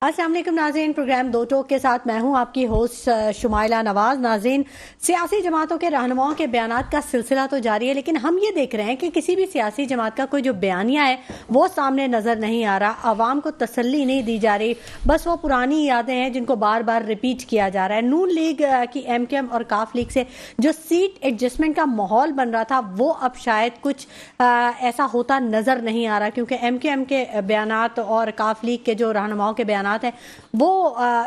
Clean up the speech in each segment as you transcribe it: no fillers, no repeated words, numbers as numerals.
السلام علیکم ناظرین، پروگرام دو ٹوک کے ساتھ میں ہوں آپ کی ہوسٹ شمائلہ نواز۔ ناظرین، سیاسی جماعتوں کے رہنماؤں کے بیانات کا سلسلہ تو جاری ہے، لیکن ہم یہ دیکھ رہے ہیں کہ کسی بھی سیاسی جماعت کا کوئی جو بیانیہ ہے وہ سامنے نظر نہیں آ رہا، عوام کو تسلی نہیں دی جا رہی، بس وہ پرانی یادیں ہیں جن کو بار بار ریپیٹ کیا جا رہا ہے۔ نون لیگ کی ایم کیو ایم اور کاف لیگ سے جو سیٹ ایڈجسٹمنٹ کا ماحول بن رہا تھا وہ اب شاید کچھ ایسا ہوتا نظر نہیں آ رہا، کیونکہ ایم کیو ایم کے بیانات اور کاف لیگ کے جو رہنماؤں کے بیانات ہیں وہ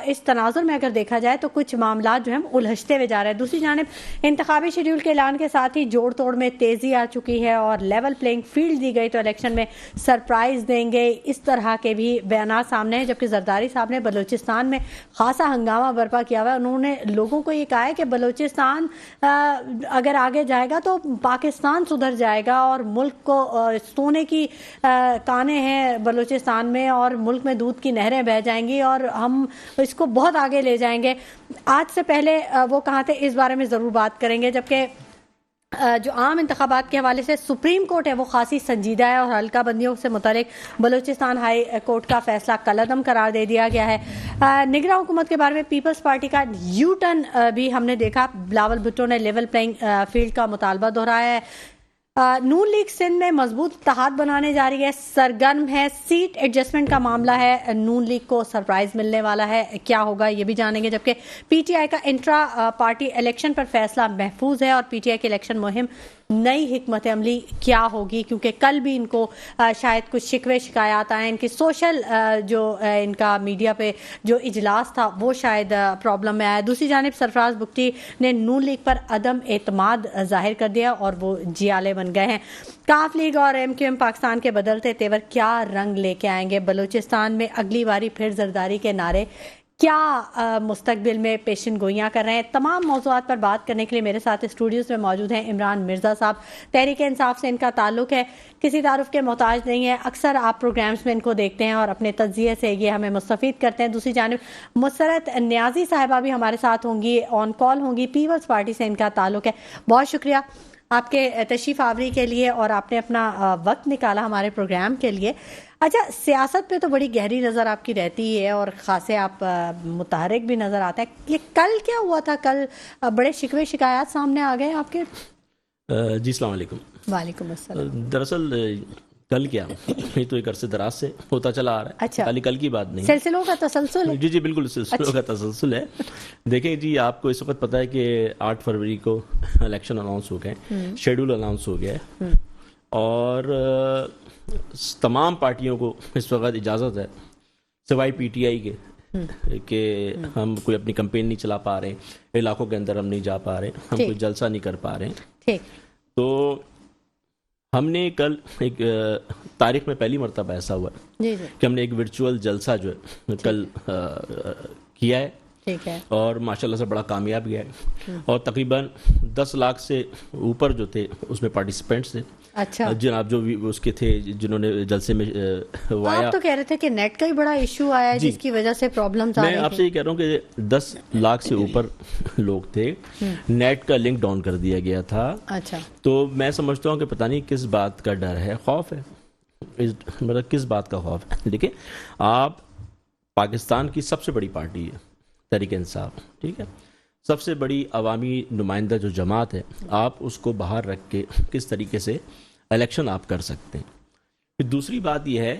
اس تناظر میں اگر دیکھا جائے تو کچھ معاملات جو ہیں الجھتے ہوئے جا رہے ہیں۔ دوسری جانب انتخابی شیڈول کے اعلان کے ساتھ ہی جوڑ توڑ میں تیزی آ چکی ہے اور لیول پلینگ فیلڈ دی گئی تو الیکشن میں سرپرائز دیں گے، اس طرح کے بھی بیانات سامنے ہیں۔ جبکہ زرداری صاحب نے بلوچستان میں خاصا ہنگامہ برپا کیا ہوا ہے، انہوں نے لوگوں کو یہ کہا ہے کہ بلوچستان اگر آگے جائے گا تو پاکستان سدھر جائے گا اور ملک کو سونے کی کانیں ہیں بلوچستان میں اور ملک میں دودھ کی نہریں بہہ جائیں گی اور ہم اس کو بہت آگے لے جائیں گے۔ آج سے پہلے وہ کہاں تھے اس بارے میں ضرور بات کریں گے۔ جبکہ جو عام انتخابات کے حوالے سے سپریم کورٹ ہے وہ خاصی سنجیدہ ہے اور حلقہ بندیوں سے متعلق بلوچستان ہائی کورٹ کا فیصلہ کالعدم قرار دے دیا گیا ہے۔ نگراں حکومت کے بارے میں پیپلز پارٹی کا یو ٹرن بھی ہم نے دیکھا، بلاول بھٹو نے لیول پلینگ فیلڈ کا مطالبہ دہرایا ہے۔ نون لیگ سندھ میں مضبوط اتحاد بنانے جا رہی ہے، سرگرم ہے، سیٹ ایڈجسٹمنٹ کا معاملہ ہے، نون لیگ کو سرپرائز ملنے والا ہے، کیا ہوگا یہ بھی جانیں گے۔ جبکہ پی ٹی آئی کا انٹرا پارٹی الیکشن پر فیصلہ محفوظ ہے اور پی ٹی آئی کی الیکشن مہم نئی حکمت عملی کیا ہوگی، کیونکہ کل بھی ان کو شاید کچھ شکوے شکایات آئے، ان کی سوشل جو ان کا میڈیا پہ جو اجلاس تھا وہ شاید پرابلم میں آیا۔ دوسری جانب سرفراز بگٹی نے نون لیگ پر عدم اعتماد ظاہر کر دیا اور وہ جیالے بن گئے ہیں۔ کاف لیگ اور ایم کیو ایم پاکستان کے بدلتے تیور کیا رنگ لے کے آئیں گے؟ بلوچستان میں اگلی باری پھر زرداری کے نعرے کیا مستقبل میں پیشن گوئیاں کر رہے ہیں؟ تمام موضوعات پر بات کرنے کے لیے میرے ساتھ اسٹوڈیوز میں موجود ہیں عمران مرزا صاحب، تحریک انصاف سے ان کا تعلق ہے، کسی تعارف کے محتاج نہیں ہے، اکثر آپ پروگرامز میں ان کو دیکھتے ہیں اور اپنے تجزیے سے یہ ہمیں مستفید کرتے ہیں۔ دوسری جانب مسرت نیازی صاحبہ بھی ہمارے ساتھ ہوں گی، آن کال ہوں گی، پیپلز پارٹی سے ان کا تعلق ہے۔ بہت شکریہ آپ کے تشریف آوری کے لیے اور آپ نے اپنا وقت نکالا ہمارے پروگرام کے لیے۔ اچھا، سیاست پہ تو بڑی گہری نظر آپ کی رہتی ہے اور خاصے آپ متحرک بھی نظر آتے ہیں، یہ کل کیا ہوا تھا؟ کل بڑے شکوے شکایات سامنے آ گئے آپ کے؟ جی السلام علیکم۔ وعلیکم السلام۔ دراصل کل کیا، یہ تو ایک عرصے دراز سے ہوتا چلا آ رہا ہے، اچھا، کل کی بات نہیں، سلسلوں کا تسلسل ہے؟ جی بالکل سلسلوں کا تسلسل ہے۔ دیکھیں جی، آپ کو اس وقت پتہ ہے کہ 8 فروری کو الیکشن اناؤنس ہو گئے، شیڈول اناؤنس ہو گیا ہے اور تمام پارٹیوں کو اس وقت اجازت ہے سوائے پی ٹی آئی کے کہ ہم کوئی اپنی کمپین نہیں چلا پا رہے، علاقوں کے اندر ہم نہیں جا پا رہے، ہم کوئی جلسہ نہیں کر پا رہے۔ تو ہم نے کل ایک تاریخ میں پہلی مرتبہ ایسا ہوا کہ ہم نے ایک ورچوئل جلسہ جو ہے کل کیا ہے اور ماشاءاللہ سے بڑا کامیاب گیا ہے اور تقریباً 10 لاکھ سے اوپر جو تھے اس میں پارٹیسپینٹس تھے۔ اچھا جناب جو اس کے تھے جنہوں نے جلسے میں آپ تو کہہ رہے تھے کہ نیٹ کا ہی بڑا ایشو آیا ہے جس کی وجہ سے پرابلمز آ رہی ہیں۔ میں آپ سے یہ کہہ رہا ہوں کہ 10 لاکھ سے اوپر لوگ تھے، نیٹ کا لنک ڈاؤن کر دیا گیا تھا۔ اچھا، تو میں سمجھتا ہوں کہ پتہ نہیں کس بات کا ڈر ہے، خوف ہے، مطلب کس بات کا خوف ہے؟ دیکھیں، آپ پاکستان کی سب سے بڑی پارٹی ہے تحریک انصاف، ٹھیک ہے، سب سے بڑی عوامی نمائندہ جو جماعت ہے، آپ اس کو باہر رکھ کے کس طریقے سے الیکشن آپ کر سکتے ہیں؟ پھر دوسری بات یہ ہے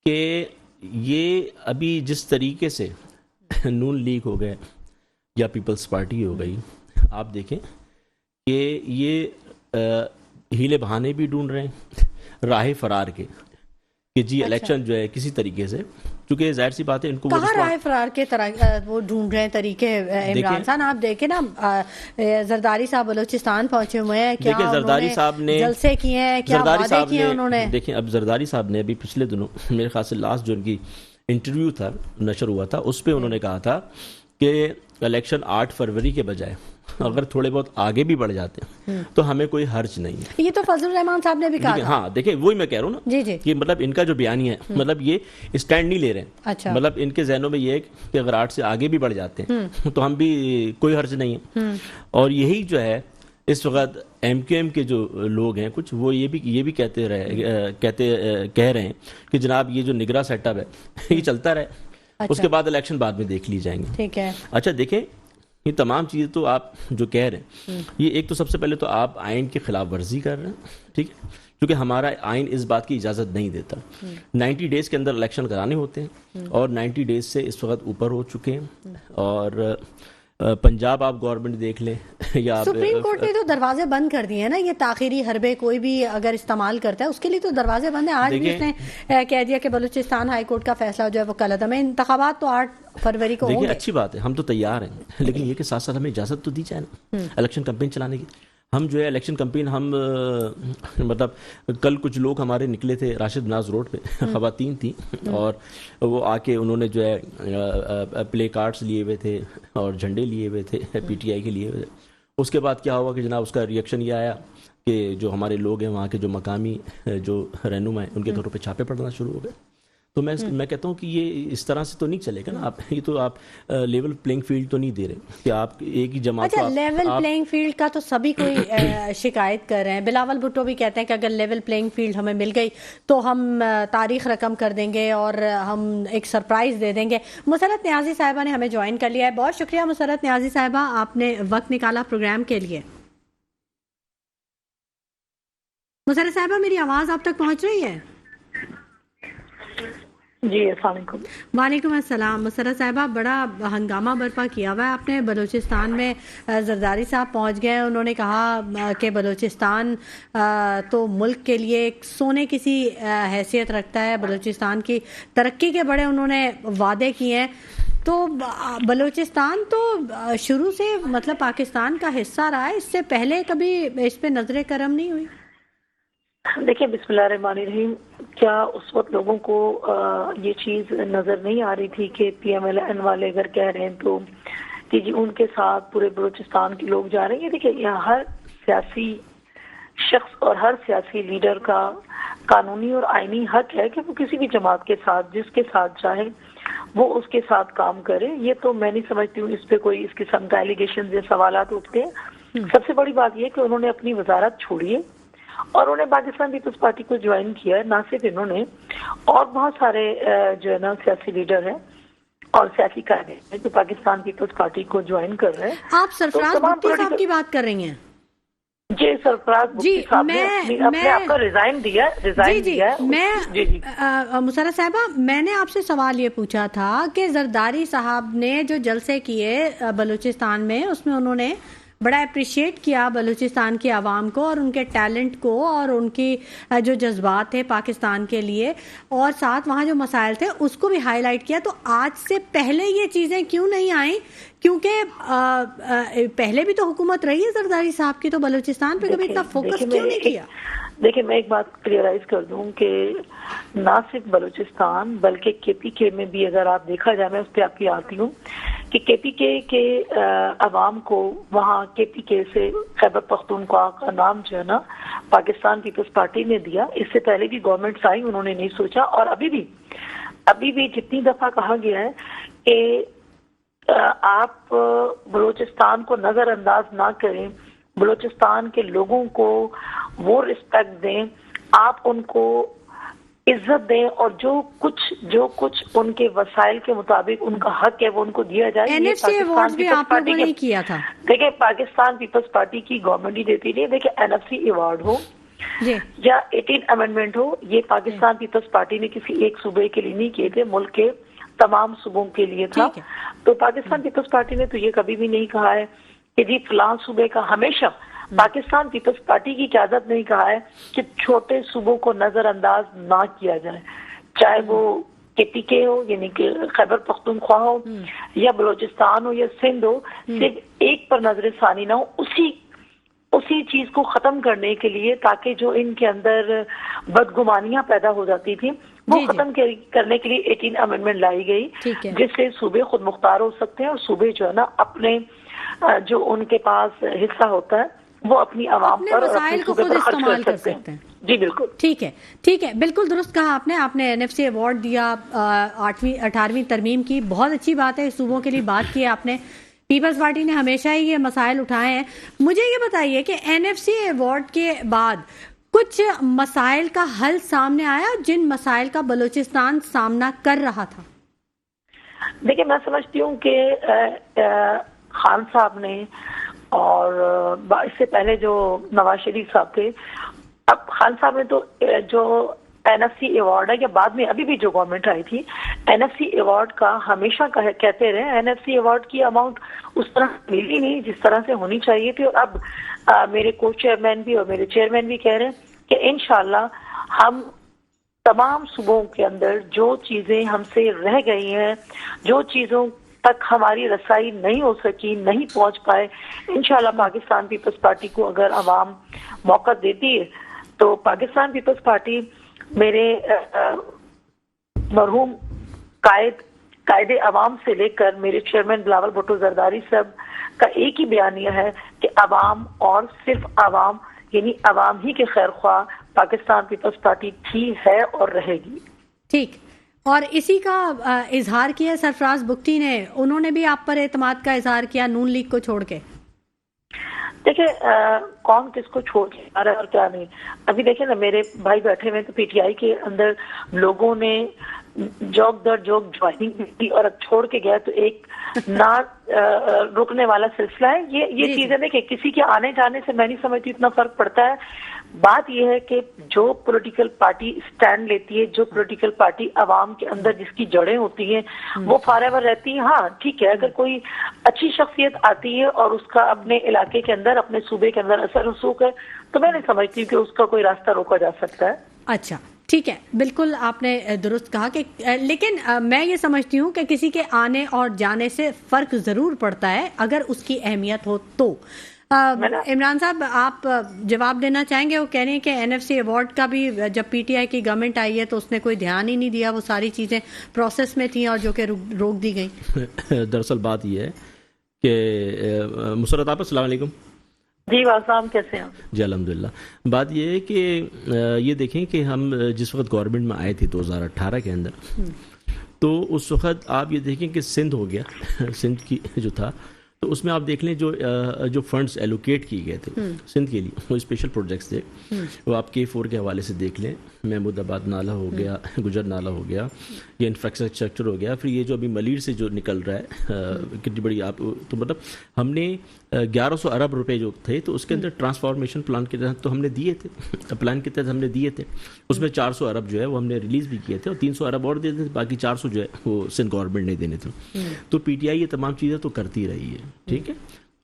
کہ یہ ابھی جس طریقے سے نون لیگ ہو گئے یا پیپلز پارٹی ہو گئی، آپ دیکھیں کہ یہ ہیلے بہانے بھی ڈھونڈ رہے ہیں راہ فرار کے کہ جی الیکشن جو ہے کسی طریقے سے، کیونکہ ظاہر سی بات ہے ان کو کہاں رائے فرار کے وہ ڈھونڈ رہے ہیں طریقے؟ عمران صاحب آپ دیکھیں نا، زرداری صاحب بلوچستان پہنچے ہوئے ہیں، کیا زرداری صاحب نے جلسے کیے ہیں، کیا وعدے کیے ہیں انہوں نے؟ دیکھیں اب زرداری صاحب نے ابھی پچھلے دنوں میرے خیال سے لاسٹ جو ان کی انٹرویو تھا نشر ہوا تھا، اس پہ انہوں نے کہا تھا کہ الیکشن 8 فروری کے بجائے اگر تھوڑے بہت آگے بھی بڑھ جاتے ہیں تو ہمیں کوئی حرج نہیں ہے۔ یہ تو فضل الرحمان صاحب نے بھی کہا تھا۔ ہاں دیکھیں، وہی میں کہہ رہا ہوں نا کہ مطلب ان کا جو بیانیہ ہے، مطلب یہ اسٹینڈ نہیں لے رہے ہیں، مطلب ان کے ذہنوں میں یہ ہے کہ اگر 8 سے آگے بھی بڑھ جاتے ہیں تو ہم بھی کوئی حرج نہیں ہے۔ اور یہی جو ہے اس وقت ایم کیو ایم کے جو لوگ ہیں کچھ، وہ یہ بھی کہہ رہے ہیں کہ جناب یہ جو نگراں سیٹ اپ ہے یہ چلتا رہے، اس کے بعد الیکشن بعد میں دیکھ لی جائیں گے. ٹھیک ہے. اچھا دیکھیں یہ تمام چیزیں تو آپ جو کہہ رہے ہیں یہ ایک تو سب سے پہلے تو آپ آئین کی خلاف ورزی کر رہے ہیں, ٹھیک ہے, کیونکہ ہمارا آئین اس بات کی اجازت نہیں دیتا. 90 ڈیز کے اندر الیکشن کرانے ہوتے ہیں اور 90 ڈیز سے اس وقت اوپر ہو چکے ہیں. اور پنجاب آپ گورنمنٹ دیکھ لیں یا سپریم کورٹ نے تو دروازے بند کر دیے ہیں نا, یہ تاخیری حربے کوئی بھی اگر استعمال کرتا ہے اس کے لیے تو دروازے بند ہیں. آج بھی اس نے کہہ دیا کہ بلوچستان ہائی کورٹ کا فیصلہ جو ہے وہ کل عدم ہے. انتخابات تو 8 فروری کو ہوں دیکھیں گے. اچھی بات ہے, ہم تو تیار ہیں, لیکن یہ کہ ساتھ ساتھ ہمیں اجازت تو دی جائے نا الیکشن کمپین چلانے کی. ہم جو ہے الیکشن کمپین ہم مطلب کل کچھ لوگ ہمارے نکلے تھے راشد ناز روڈ پہ, خواتین تھیں اور وہ آ کے انہوں نے جو ہے پلے کارڈز لیے ہوئے تھے اور جھنڈے لیے ہوئے تھے پی ٹی آئی کے لیے ہوئے تھے. اس کے بعد کیا ہوا کہ جناب اس کا ریئیکشن یہ آیا کہ جو ہمارے لوگ ہیں وہاں کے جو مقامی جو رہنما ہیں ان کے گھروں پہ چھاپے پڑنا شروع ہو گئے. تو میں کہتا ہوں کہ یہ اس طرح سے تو نہیں چلے گا نا. آپ یہ تو آپ لیول پلینگ فیلڈ تو نہیں دے رہے کہ آپ ایک ہی جماعت. اچھا لیول پلینگ فیلڈ کا تو سبھی کوئی شکایت کر رہے ہیں. بلاول بھٹو بھی کہتے ہیں کہ اگر لیول پلینگ فیلڈ ہمیں مل گئی تو ہم تاریخ رقم کر دیں گے اور ہم ایک سرپرائز دے دیں گے. مسرت نیازی صاحبہ نے ہمیں جوائن کر لیا ہے. بہت شکریہ مسرت نیازی صاحبہ, آپ نے وقت نکالا پروگرام کے لیے. مسرت صاحبہ میری آواز آپ تک پہنچ رہی ہے؟ جی السلام علیکم. وعلیکم السلام. مسرت صاحبہ بڑا ہنگامہ برپا کیا ہوا ہے آپ نے بلوچستان میں. زرداری صاحب پہنچ گئے, انہوں نے کہا کہ بلوچستان تو ملک کے لیے ایک سونے کی سی حیثیت رکھتا ہے, بلوچستان کی ترقی کے بڑے انہوں نے وعدے کیے ہیں. تو بلوچستان تو شروع سے مطلب پاکستان کا حصہ رہا ہے, اس سے پہلے کبھی اس پہ نظر کرم نہیں ہوئی؟ دیکھیں بسم اللہ الرحمن الرحیم, کیا اس وقت لوگوں کو یہ چیز نظر نہیں آ رہی تھی کہ پی ایم ایل این والے اگر کہہ رہے ہیں تو کہ جی ان کے ساتھ پورے بلوچستان کے لوگ جا رہے ہیں. دیکھیں یہاں ہر سیاسی شخص اور ہر سیاسی لیڈر کا قانونی اور آئینی حق ہے کہ وہ کسی بھی جماعت کے ساتھ جس کے ساتھ چاہے وہ اس کے ساتھ کام کرے. یہ تو میں نہیں سمجھتی ہوں اس پہ کوئی اس قسم کا ایلیگیشن یا سوالات اٹھتے ہیں. سب سے بڑی بات یہ کہ انہوں نے اپنی وزارت چھوڑی ہے اور انہیں پاکستان پیپلز پارٹی کو جوائن کیا ہے. نہ صرف انہوں نے, اور بہت سارے جو ہے نا سیاسی لیڈر ہیں اور سیاسی قائدین ہیں جو پاکستان پیپلز پارٹی کو جوائن کر رہے ہیں. آپ سرفراز بھٹی صاحب کی بات کر رہی ہیں؟ جی سرفراز بھٹی صاحب نے اپنے آپ کا ریزائن دیا میں مسرت صاحبہ میں نے آپ سے سوال یہ پوچھا تھا کہ زرداری صاحب نے جو جلسے کیے بلوچستان میں اس میں انہوں نے بڑا اپریشیٹ کیا بلوچستان کی عوام کو اور ان کے ٹیلنٹ کو اور ان کی جو جذبات تھے پاکستان کے لیے, اور ساتھ وہاں جو مسائل تھے اس کو بھی ہائی لائٹ کیا. تو آج سے پہلے یہ چیزیں کیوں نہیں آئیں؟ کیونکہ پہلے بھی تو حکومت رہی ہے زرداری صاحب کی, تو بلوچستان پہ کبھی اتنا فوکس کیوں نہیں کیا؟ دیکھیں میں ایک بات کلیئرائز کر دوں کہ نہ صرف بلوچستان بلکہ کے پی کے میں بھی اگر آپ دیکھا جائے, میں اس پہ آپ کی آتی ہوں کہ کے پی کے عوام کو وہاں کے پی کے سے خیبر پختونخوا کا نام جو ہے نا پاکستان پیپلز پارٹی نے دیا. اس سے پہلے بھی گورنمنٹس آئی, انہوں نے نہیں سوچا. اور ابھی بھی جتنی دفعہ کہا گیا ہے کہ آپ بلوچستان کو نظر انداز نہ کریں, بلوچستان کے لوگوں کو وہ رسپیکٹ دیں, آپ ان کو عزت دیں, اور جو کچھ ان کے وسائل کے مطابق ان کا حق ہے وہ ان کو دیا جائے. این ایف سی ایوارڈز بھی آپ لوگوں نے کیا تھا. دیکھیں پاکستان پیپلز پارٹی کی گورنمنٹ ہی دیتی نہیں. دیکھیں این ایف سی ایوارڈ ہو یا 18 امینڈمنٹ ہو, یہ پاکستان پیپلز پارٹی نے کسی ایک صوبے کے لیے نہیں کیے تھے, ملک کے تمام صوبوں کے لیے تھا. تو پاکستان پیپلز پارٹی نے تو یہ کبھی بھی نہیں کہا ہے کہ جی فلاں صوبے کا. ہمیشہ پاکستان پیپلز پارٹی کی قیادت نہیں کہا ہے کہ چھوٹے صوبوں کو نظر انداز نہ کیا جائے, چاہے وہ کے پی کے ہو یعنی کہ خیبر پختونخوا ہو یا بلوچستان ہو یا سندھ ہو, صرف ایک پر نظر ثانی نہ ہو. اسی چیز کو ختم کرنے کے لیے, تاکہ جو ان کے اندر بدگمانیاں پیدا ہو جاتی تھیں وہ ختم کرنے کے لیے 18 امینڈمنٹ لائی گئی, جس سے صوبے خود مختار ہو سکتے ہیں اور صوبے جو ہے نا اپنے جو ان کے پاس حصہ ہوتا ہے وہ اپنی عوام پر اور اپنے صوبے پر خرچ کر سکتے ہیں. جی بالکل ٹھیک ہے, بالکل درست کہا آپ نے این ایف سی ایوارڈ دیا 18ویں ترمیم کی, بہت اچھی بات ہے. صوبوں کے لیے بات کی آپ نے, پیپلز پارٹی نے ہمیشہ ہی یہ مسائل اٹھائے ہیں. مجھے یہ بتائیے کہ این ایف سی ایوارڈ کے بعد کچھ مسائل کا حل سامنے آیا, جن مسائل کا بلوچستان سامنا کر رہا تھا؟ دیکھیں میں سمجھتی ہوں کہ خان صاحب نے اور اس سے پہلے جو نواز شریف صاحب تھے، اب خان صاحب نے تو جو این ایف سی ایوارڈ ہے، یا بعد میں ابھی بھی جو گورنمنٹ آئی تھی، این ایف سی ایوارڈ کا ہمیشہ کہتے رہے این ایف سی ایوارڈ کی اماؤنٹ اس طرح ملی نہیں جس طرح سے ہونی چاہیے تھی. اور اب میرے کو چیئرمین بھی اور میرے چیئرمین بھی کہہ رہے ہیں کہ انشاءاللہ ہم تمام صوبوں کے اندر جو چیزیں ہم سے رہ گئی ہیں، جو چیزوں تک ہماری رسائی نہیں ہو سکی، نہیں پہنچ پائے، انشاءاللہ پاکستان پیپلز پارٹی کو اگر عوام موقع دیتی ہے تو پاکستان پیپلز پارٹی میرے مرحوم قائد عوام سے لے کر میرے چیئرمین بلاول بھٹو زرداری صاحب کا ایک ہی بیانیہ ہے کہ عوام اور صرف عوام، یعنی عوام ہی کے خیر خواہ پاکستان پیپلز پارٹی تھی، ہے اور رہے گی. ٹھیک، اور اسی کا اظہار کیا سرفراز بگٹی نے، انہوں نے بھی آپ پر اعتماد کا اظہار کیا نون لیگ کو چھوڑ کے. دیکھیں کون کس کو چھوڑ کے آ رہا ہے اور کیا نہیں. ابھی دیکھیں نا میرے بھائی بیٹھے ہوئے تو پی ٹی آئی کے اندر لوگوں نے جوک در جوک جوائننگ دی اور اب چھوڑ کے گیا تو ایک نہ رکنے والا سلسلہ ہے. یہ چیزیں دیکھیں کسی کے آنے جانے سے میں نہیں سمجھتی اتنا فرق پڑتا ہے. بات یہ ہے کہ جو پولیٹیکل پارٹی اسٹینڈ لیتی ہے، جو پولیٹیکل پارٹی عوام کے اندر جس کی جڑیں ہوتی ہیں وہ فار ایور رہتی ہیں. ہاں ٹھیک ہے، اگر کوئی اچھی شخصیت آتی ہے اور اس کا اپنے علاقے کے اندر، اپنے صوبے کے اندر اثر رسوخ ہے تو میں نہیں سمجھتی کہ اس کا کوئی راستہ روکا جا سکتا ہے. اچھا ٹھیک ہے، بالکل آپ نے درست کہا کہ لیکن میں یہ سمجھتی ہوں کہ کسی کے آنے اور جانے سے فرق ضرور پڑتا ہے اگر اس کی اہمیت ہو تو. عمران صاحب آپ جواب دینا چاہیں گے؟ وہ کہہ رہے ہیں کہ این ایف سی ایوارڈ کا بھی جب پی ٹی آئی کی گورنمنٹ آئی ہے تو اس نے کوئی دھیان ہی نہیں دیا، وہ ساری چیزیں پروسیس میں تھیں اور جو کہ روک دی گئیں. دراصل بات یہ ہے کہ مسرت آپ السلام علیکم. جی واسام، کیسے ہیں؟ جی الحمدللہ. بات یہ ہے کہ یہ دیکھیں کہ ہم جس وقت گورنمنٹ میں آئے تھے 2018 کے اندر، تو اس وقت آپ یہ دیکھیں کہ سندھ ہو گیا، سندھ کی جو تھا تو اس میں آپ دیکھ لیں جو فنڈز ایلوکیٹ کیے گئے تھے سندھ کے لیے وہ اسپیشل پروجیکٹس تھے. وہ آپ K4 کے حوالے سے دیکھ لیں، محمود آباد نالہ ہو گیا، گجر نالہ ہو گیا، یہ انفراسٹرکچر ہو گیا. پھر یہ جو ابھی ملیر سے جو نکل رہا ہے کتنی بڑی آپ تو مطلب ہم نے 1100 ارب روپے جو تھے تو اس کے اندر ٹرانسفارمیشن پلان کے تحت تو ہم نے دیے تھے، پلان کے تحت ہم نے دیے تھے. اس میں 400 ارب جو ہے وہ ہم نے ریلیز بھی کیے تھے اور 300 ارب اور دیے تھے، باقی 400 جو ہے وہ سندھ گورنمنٹ نے دینے تھے. تو پی ٹی آئی یہ تمام چیزیں تو کرتی رہی ہے، ٹھیک ہے.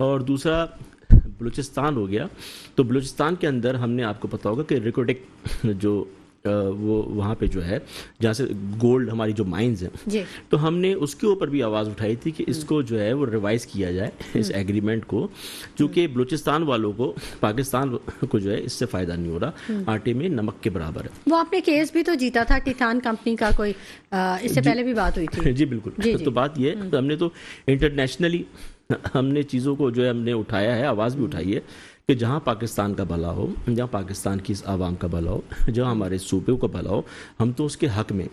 اور دوسرا بلوچستان ہو گیا، تو بلوچستان کے اندر ہم نے آپ کو پتا ہوگا کہ ریکوٹک جو وہ وہاں پہ جو ہے جہاں سے گولڈ ہماری جو مائنز ہیں، تو ہم نے اس کے اوپر بھی آواز اٹھائی تھی کہ اس کو جو ہے وہ ریوائز کیا جائے اس ایگریمنٹ کو، چونکہ بلوچستان والوں کو پاکستان کو جو ہے اس سے فائدہ نہیں ہو رہا، آٹے میں نمک کے برابر ہے. وہ آپ نے کیس بھی تو جیتا تھا ٹیٹان کمپنی کا، کوئی اس سے پہلے بھی بات ہوئی تھی. جی بالکل. تو بات یہ ہے ہم نے تو انٹرنیشنلی ہم نے چیزوں کو جو ہے ہم نے اٹھایا ہے، آواز بھی اٹھائی ہے کہ جہاں پاکستان کا بھلا ہو، جہاں پاکستان کی عوام کا بھلا ہو، جہاں ہمارے صوبے کا بھلا ہو، ہم تو اس کے حق میں.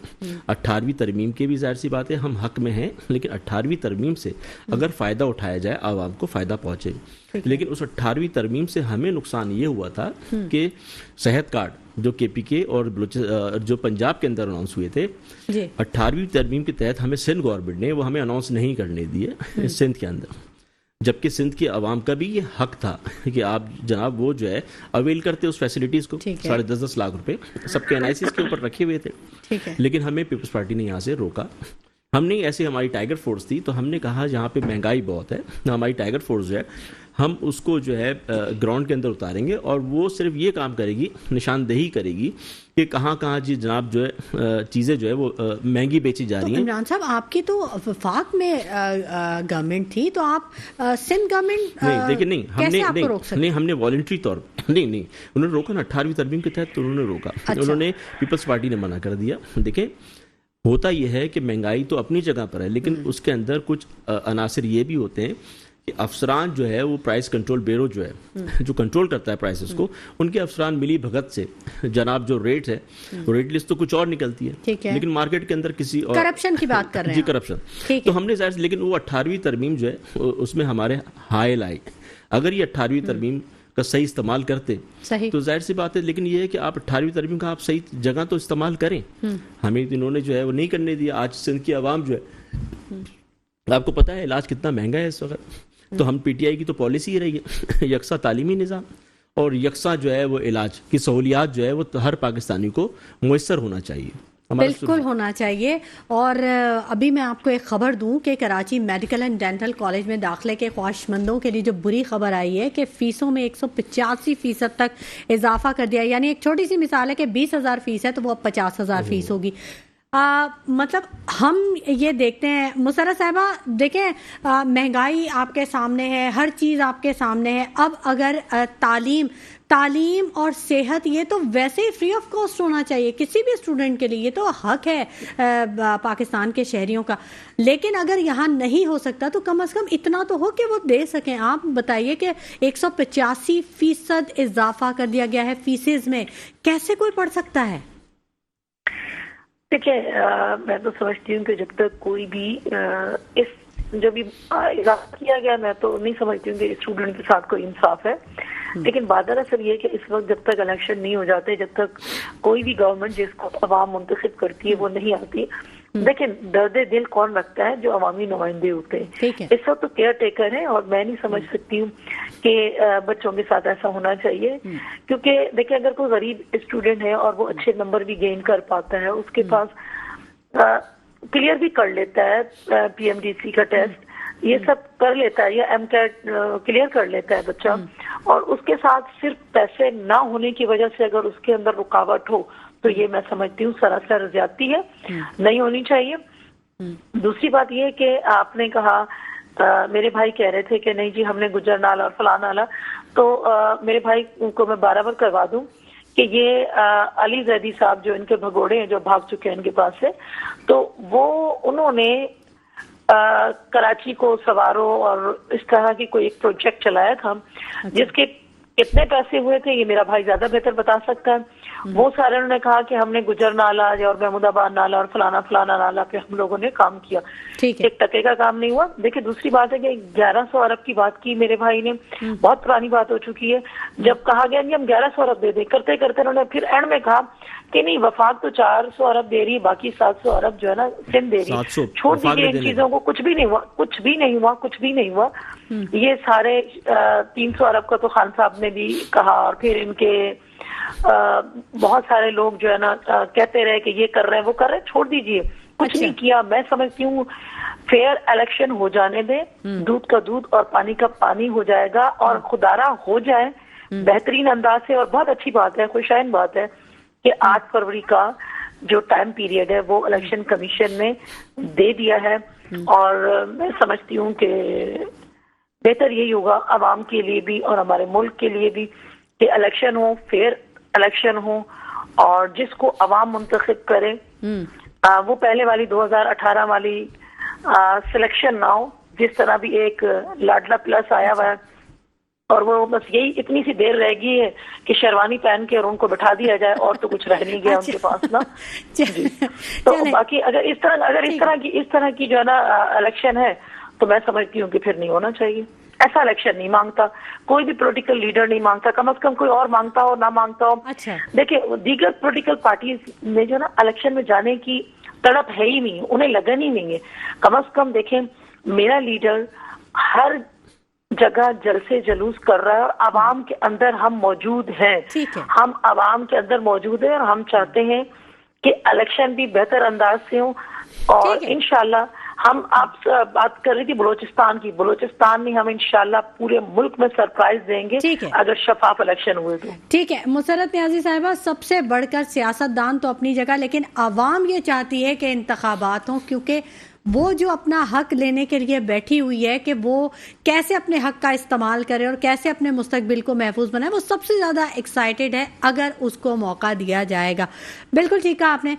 18ویں ترمیم کے بھی ظاہر سی بات ہے ہم حق میں ہیں، لیکن 18ویں ترمیم سے اگر فائدہ اٹھایا جائے عوام کو فائدہ پہنچے. لیکن اس 18ویں ترمیم سے ہمیں نقصان یہ ہوا تھا کہ صحت کارڈ جو کے پی کے اور جو پنجاب کے اندر اناؤنس ہوئے تھے، 18ویں ترمیم کے تحت ہمیں سندھ گورنمنٹ نے وہ ہمیں اناؤنس نہیں کرنے دیے سندھ کے اندر، جبکہ سندھ کے عوام کا بھی یہ حق تھا کہ آپ جناب وہ جو ہے اویل کرتے اس فیسلٹیز کو. 10.5 لاکھ روپے سب کے انائسس کے اوپر رکھے ہوئے تھے، لیکن ہمیں پیپلز پارٹی نے یہاں سے روکا. ہم نے ایسے ہماری ٹائیگر فورس تھی تو ہم نے کہا جہاں پہ مہنگائی بہت ہے ہماری ٹائیگر فورس جو ہے ہم اس کو جو ہے گراؤنڈ کے اندر اتاریں گے اور وہ صرف یہ کام کرے گی، نشاندہی کرے گی کہ کہاں کہاں جی جناب جو ہے چیزیں جو ہے وہ مہنگی بیچی جا رہی ہیں. عمران صاحب آپ کی تو وفاق میں گورنمنٹ تھی، تو آپ سندھ گورنمنٹ نہیں دیکھیں نہیں ہم نے والنٹری طور نہیں انہوں نے روکا نا 18ویں ترمیم کے تحت، تو انہوں نے روکا. انہوں نے پیپلز پارٹی نے منع کر دیا. دیکھیں ہوتا یہ ہے کہ مہنگائی تو اپنی جگہ پر ہے، لیکن اس کے اندر کچھ عناصر یہ بھی ہوتے ہیں کہ افسران جو ہے وہ پرائس کنٹرول بیورو جو ہے جو کنٹرول کرتا ہے پرائسز کو، ان کے افسران ملی بھگت سے جناب جو ریٹ ہے وہ ریٹ لسٹ تو کچھ اور نکلتی ہے، لیکن مارکیٹ کے اندر کسی اور کرپشن کی بات کر رہے ہیں. جی کرپشن. تو ہم نے ظاہر لیکن وہ 18ویں ترمیم جو ہے اس میں ہمارے حائل آئی. اگر یہ 18ویں ترمیم کا صحیح استعمال کرتے تو ظاہر سی بات ہے، لیکن یہ ہے کہ آپ 18ویں ترمیم کا آپ صحیح جگہ تو استعمال کریں. ہمیں انہوں نے جو ہے وہ نہیں کرنے دیا. آج سندھ کی عوام جو ہے آپ کو پتہ ہے علاج کتنا مہنگا ہے اس وقت، تو ہم پی ٹی آئی کی تو پالیسی ہی رہی ہے یکساں تعلیمی نظام اور یکساں جو ہے وہ علاج کی سہولیات جو ہے وہ ہر پاکستانی کو میسر ہونا چاہیے، بالکل ہونا چاہیے۔ اور ابھی میں آپ کو ایک خبر دوں کہ Karachi medical and dental college میں داخلے کے خواہشمندوں کے لیے جو بری خبر آئی ہے کہ فیسوں میں 185% تک اضافہ کر دیا، یعنی ایک چھوٹی سی مثال ہے کہ 20,000 فیس ہے تو وہ اب 50,000 فیس ہوگی۔ مطلب ہم یہ دیکھتے ہیں مسرت صاحبہ، دیکھیں مہنگائی آپ کے سامنے ہے، ہر چیز آپ کے سامنے ہے، اب اگر تعلیم اور صحت یہ تو ویسے ہی فری آف کاسٹ ہونا چاہیے کسی بھی اسٹوڈنٹ کے لیے، یہ تو حق ہے پاکستان کے شہریوں کا، لیکن اگر یہاں نہیں ہو سکتا تو کم از کم اتنا تو ہو کہ وہ دے سکیں۔ آپ بتائیے کہ 185% اضافہ کر دیا گیا ہے فیسز میں، کیسے کوئی پڑھ سکتا ہے؟ دیکھیں میں تو سمجھتی ہوں کہ جب تک کوئی بھی اس جو بھی اضافہ کیا گیا، میں تو نہیں سمجھتی ہوں کہ اسٹوڈنٹ کے ساتھ کوئی انصاف ہے، لیکن بات دراصل یہ کہ اس وقت جب تک الیکشن نہیں ہو جاتے، جب تک کوئی بھی گورنمنٹ جس کو عوام منتخب کرتی ہے وہ نہیں آتی، دیکھیں درد دل کون رکھتا ہے؟ جو عوامی نمائندے ہوتے ہیں۔ اس وقت تو کیئر ٹیکر ہیں، اور میں نہیں سمجھ سکتی ہوں کہ بچوں کے ساتھ ایسا ہونا چاہیے، کیونکہ دیکھیں اگر کوئی غریب اسٹوڈنٹ ہے اور وہ اچھے نمبر بھی گین کر پاتا ہے، اس کے پاس کلیئر بھی کر لیتا ہے پی ایم ڈی سی کا ٹیسٹ، یہ سب کر لیتا ہے، یا ایم کیٹ کلیئر کر لیتا ہے بچہ، اور اس کے ساتھ صرف پیسے نہ ہونے کی وجہ سے اگر اس کے اندر رکاوٹ ہو تو یہ میں سمجھتی ہوں سراسر زیادتی ہے، نہیں ہونی چاہیے۔ دوسری بات یہ کہ آپ نے کہا میرے بھائی کہہ رہے تھے کہ نہیں جی ہم نے گجر نالا اور فلاں نالا، تو میرے بھائی کو میں برابر کروا دوں کہ یہ علی زیدی صاحب جو ان کے بھگوڑے ہیں جو بھاگ چکے ہیں ان کے پاس سے، تو انہوں نے کراچی کو سوارو اور اس طرح کی کوئی ایک پروجیکٹ چلایا تھا جس کے کتنے پیسے ہوئے تھے یہ میرا بھائی زیادہ بہتر بتا سکتا ہے۔ وہ سارے انہوں نے کہا کہ ہم نے گجر نالا اور محمود آباد نالا اور فلانا نالا پہ ہم لوگوں نے کام کیا، ایک ٹکے کا کام نہیں ہوا۔ دیکھیں دوسری بات ہے کہ 1100 ارب کی بات کی میرے بھائی نے، بہت پرانی بات ہو چکی ہے، جب کہا گیا ہم 1100 ارب دے دیں، کرتے کرتے انہوں نے پھر اینڈ میں کہا کہ نہیں وفاق تو 400 ارب دے رہی ہے، باقی 700 ارب جو ہے نا سندھ دے رہی ہے، چھوڑ دیجیے ان چیزوں کو، کچھ بھی نہیں ہوا۔ یہ سارے 300 ارب کا تو خان صاحب نے بھی کہا، اور پھر ان کے بہت سارے لوگ جو ہے نا کہتے رہے کہ یہ کر رہے ہیں وہ کر رہے ہیں، چھوڑ دیجیے، کچھ نہیں کیا۔ میں سمجھتی ہوں فیئر الیکشن ہو جانے دیں، دودھ کا دودھ اور پانی کا پانی ہو جائے گا، اور خدارہ ہو جائے بہترین انداز سے۔ اور بہت اچھی بات ہے، خوشائن بات ہے کہ 8 فروری کا جو ٹائم پیریڈ ہے وہ الیکشن کمیشن نے دے دیا ہے، اور میں سمجھتی ہوں کہ بہتر یہی ہوگا عوام کے لیے بھی اور ہمارے ملک کے لیے بھی کہ الیکشن ہو، فیئر الیکشن ہو، اور جس کو عوام منتخب کرے وہ پہلے والی 2018 والی سلیکشن نہ ہو، جس طرح بھی ایک لاڈلا پلس آیا ہوا ہے، اور وہ بس یہی اتنی سی دیر رہ گئی ہے کہ شیروانی پہن کے اور ان کو بٹھا دیا جائے، اور تو کچھ رہ نہیں گیا ان کے پاس نا۔ جی تو باقی اگر اس طرح کی جو ہے نا الیکشن ہے تو میں سمجھتی ہوں کہ پھر نہیں ہونا چاہیے۔ ایسا الیکشن نہیں مانگتا کوئی بھی پولیٹیکل لیڈر، نہیں مانگتا، کم از کم کوئی اور مانگتا ہو نہ مانگتا ہو۔ دیکھیں دیگر پولیٹیکل پارٹیز میں جو نا الیکشن میں جانے کی تڑپ ہے ہی نہیں، انہیں لگن ہی نہیں ہے۔ کم از کم دیکھیں میرا لیڈر ہر جگہ جلسے جلوس کر رہا ہے، اور عوام کے اندر ہم موجود ہیں، ہم عوام کے اندر موجود ہیں، اور ہم چاہتے ہیں کہ الیکشن بھی بہتر انداز سے ہوں، اور انشاءاللہ ہم آپ بات کر رہی تھی بلوچستان کی، بلوچستان میں ہم انشاءاللہ پورے ملک میں سرپرائز دیں گے اگر شفاف الیکشن ہوئے تو۔ ٹھیک ہے مسرت نیازی صاحبہ، سب سے بڑھ کر سیاست دان تو اپنی جگہ، لیکن عوام یہ چاہتی ہے کہ انتخابات ہوں، کیونکہ وہ جو اپنا حق لینے کے لیے بیٹھی ہوئی ہے کہ وہ کیسے اپنے حق کا استعمال کرے اور کیسے اپنے مستقبل کو محفوظ بنائے، وہ سب سے زیادہ ایکسائٹیڈ ہے اگر اس کو موقع دیا جائے گا۔ بالکل ٹھیک کہا آپ نے۔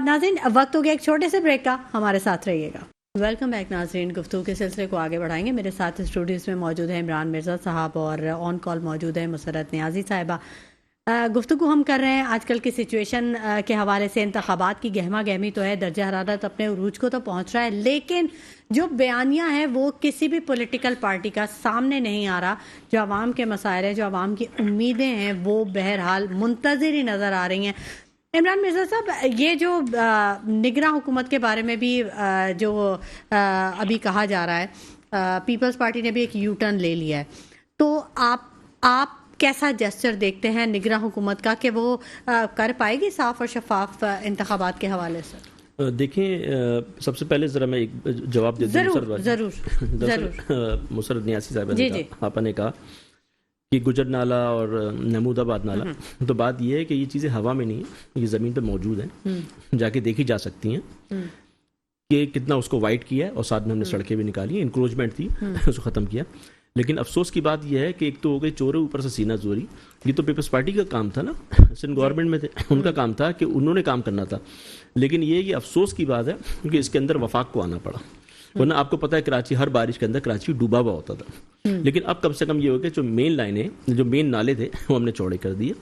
ناظرین وقت ہو گیا ایک چھوٹے سے بریک کا، ہمارے ساتھ رہیے گا۔ ویلکم بیک ناظرین، گفتگو کے سلسلے کو آگے بڑھائیں گے۔ میرے ساتھ اسٹوڈیوز میں موجود ہیں عمران مرزا صاحب، اور آن کال موجود ہے مسرت نیازی صاحبہ۔ گفتگو ہم کر رہے ہیں آج کل کی سچویشن کے حوالے سے۔ انتخابات کی گہما گہمی تو ہے، درجہ حرارت اپنے عروج کو تو پہنچ رہا ہے، لیکن جو بیانیہ ہے وہ کسی بھی پولیٹیکل پارٹی کا سامنے نہیں آ رہا۔ جو عوام کے مسائل ہیں، جو عوام کی امیدیں ہیں، وہ بہرحال منتظر ہی نظر آ رہی ہیں۔ عمران مرزا صاحب، یہ جو نگراں حکومت کے بارے میں بھی جو ابھی کہا جا رہا ہے، پیپلز پارٹی نے بھی ایک یو ٹرن لے لیا ہے، تو آپ کیسا جسچر دیکھتے ہیں نگراں حکومت کا کہ وہ کر پائے گی صاف اور شفاف انتخابات کے حوالے سے؟ دیکھیں، سب سے پہلے ذرا میں ایک جواب دے دوں. ضرور. مسرت نیاسی صاحبہ نے کہا کہ گجر نالہ اور محمود آباد نالہ، تو بات یہ ہے کہ یہ چیزیں ہوا میں نہیں ہیں، یہ زمین پہ موجود ہیں، جا کے دیکھی جا سکتی ہیں کہ کتنا اس کو وائٹ کیا ہے، اور ساتھ میں ہم نے سڑکیں بھی نکالی، انکروچمنٹ تھی اس کو ختم کیا. لیکن افسوس کی بات یہ ہے کہ ایک تو ہو گئی چورے اوپر سے سینہ چوری. یہ تو پیپلز پارٹی کا کام تھا نا، سندھ گورنمنٹ میں تھے، ان کا کام تھا کہ انہوں نے کام کرنا تھا. لیکن یہ افسوس کی بات ہے کہ اس کے اندر وفاق کو آنا پڑا، ورنہ آپ کو پتا ہے کراچی ہر بارش کے اندر کراچی ڈوبا ہوا ہوتا تھا. لیکن اب کم سے کم یہ ہو گیا جو مین لائنیں، جو مین نالے تھے وہ ہم نے چوڑے کر دیے.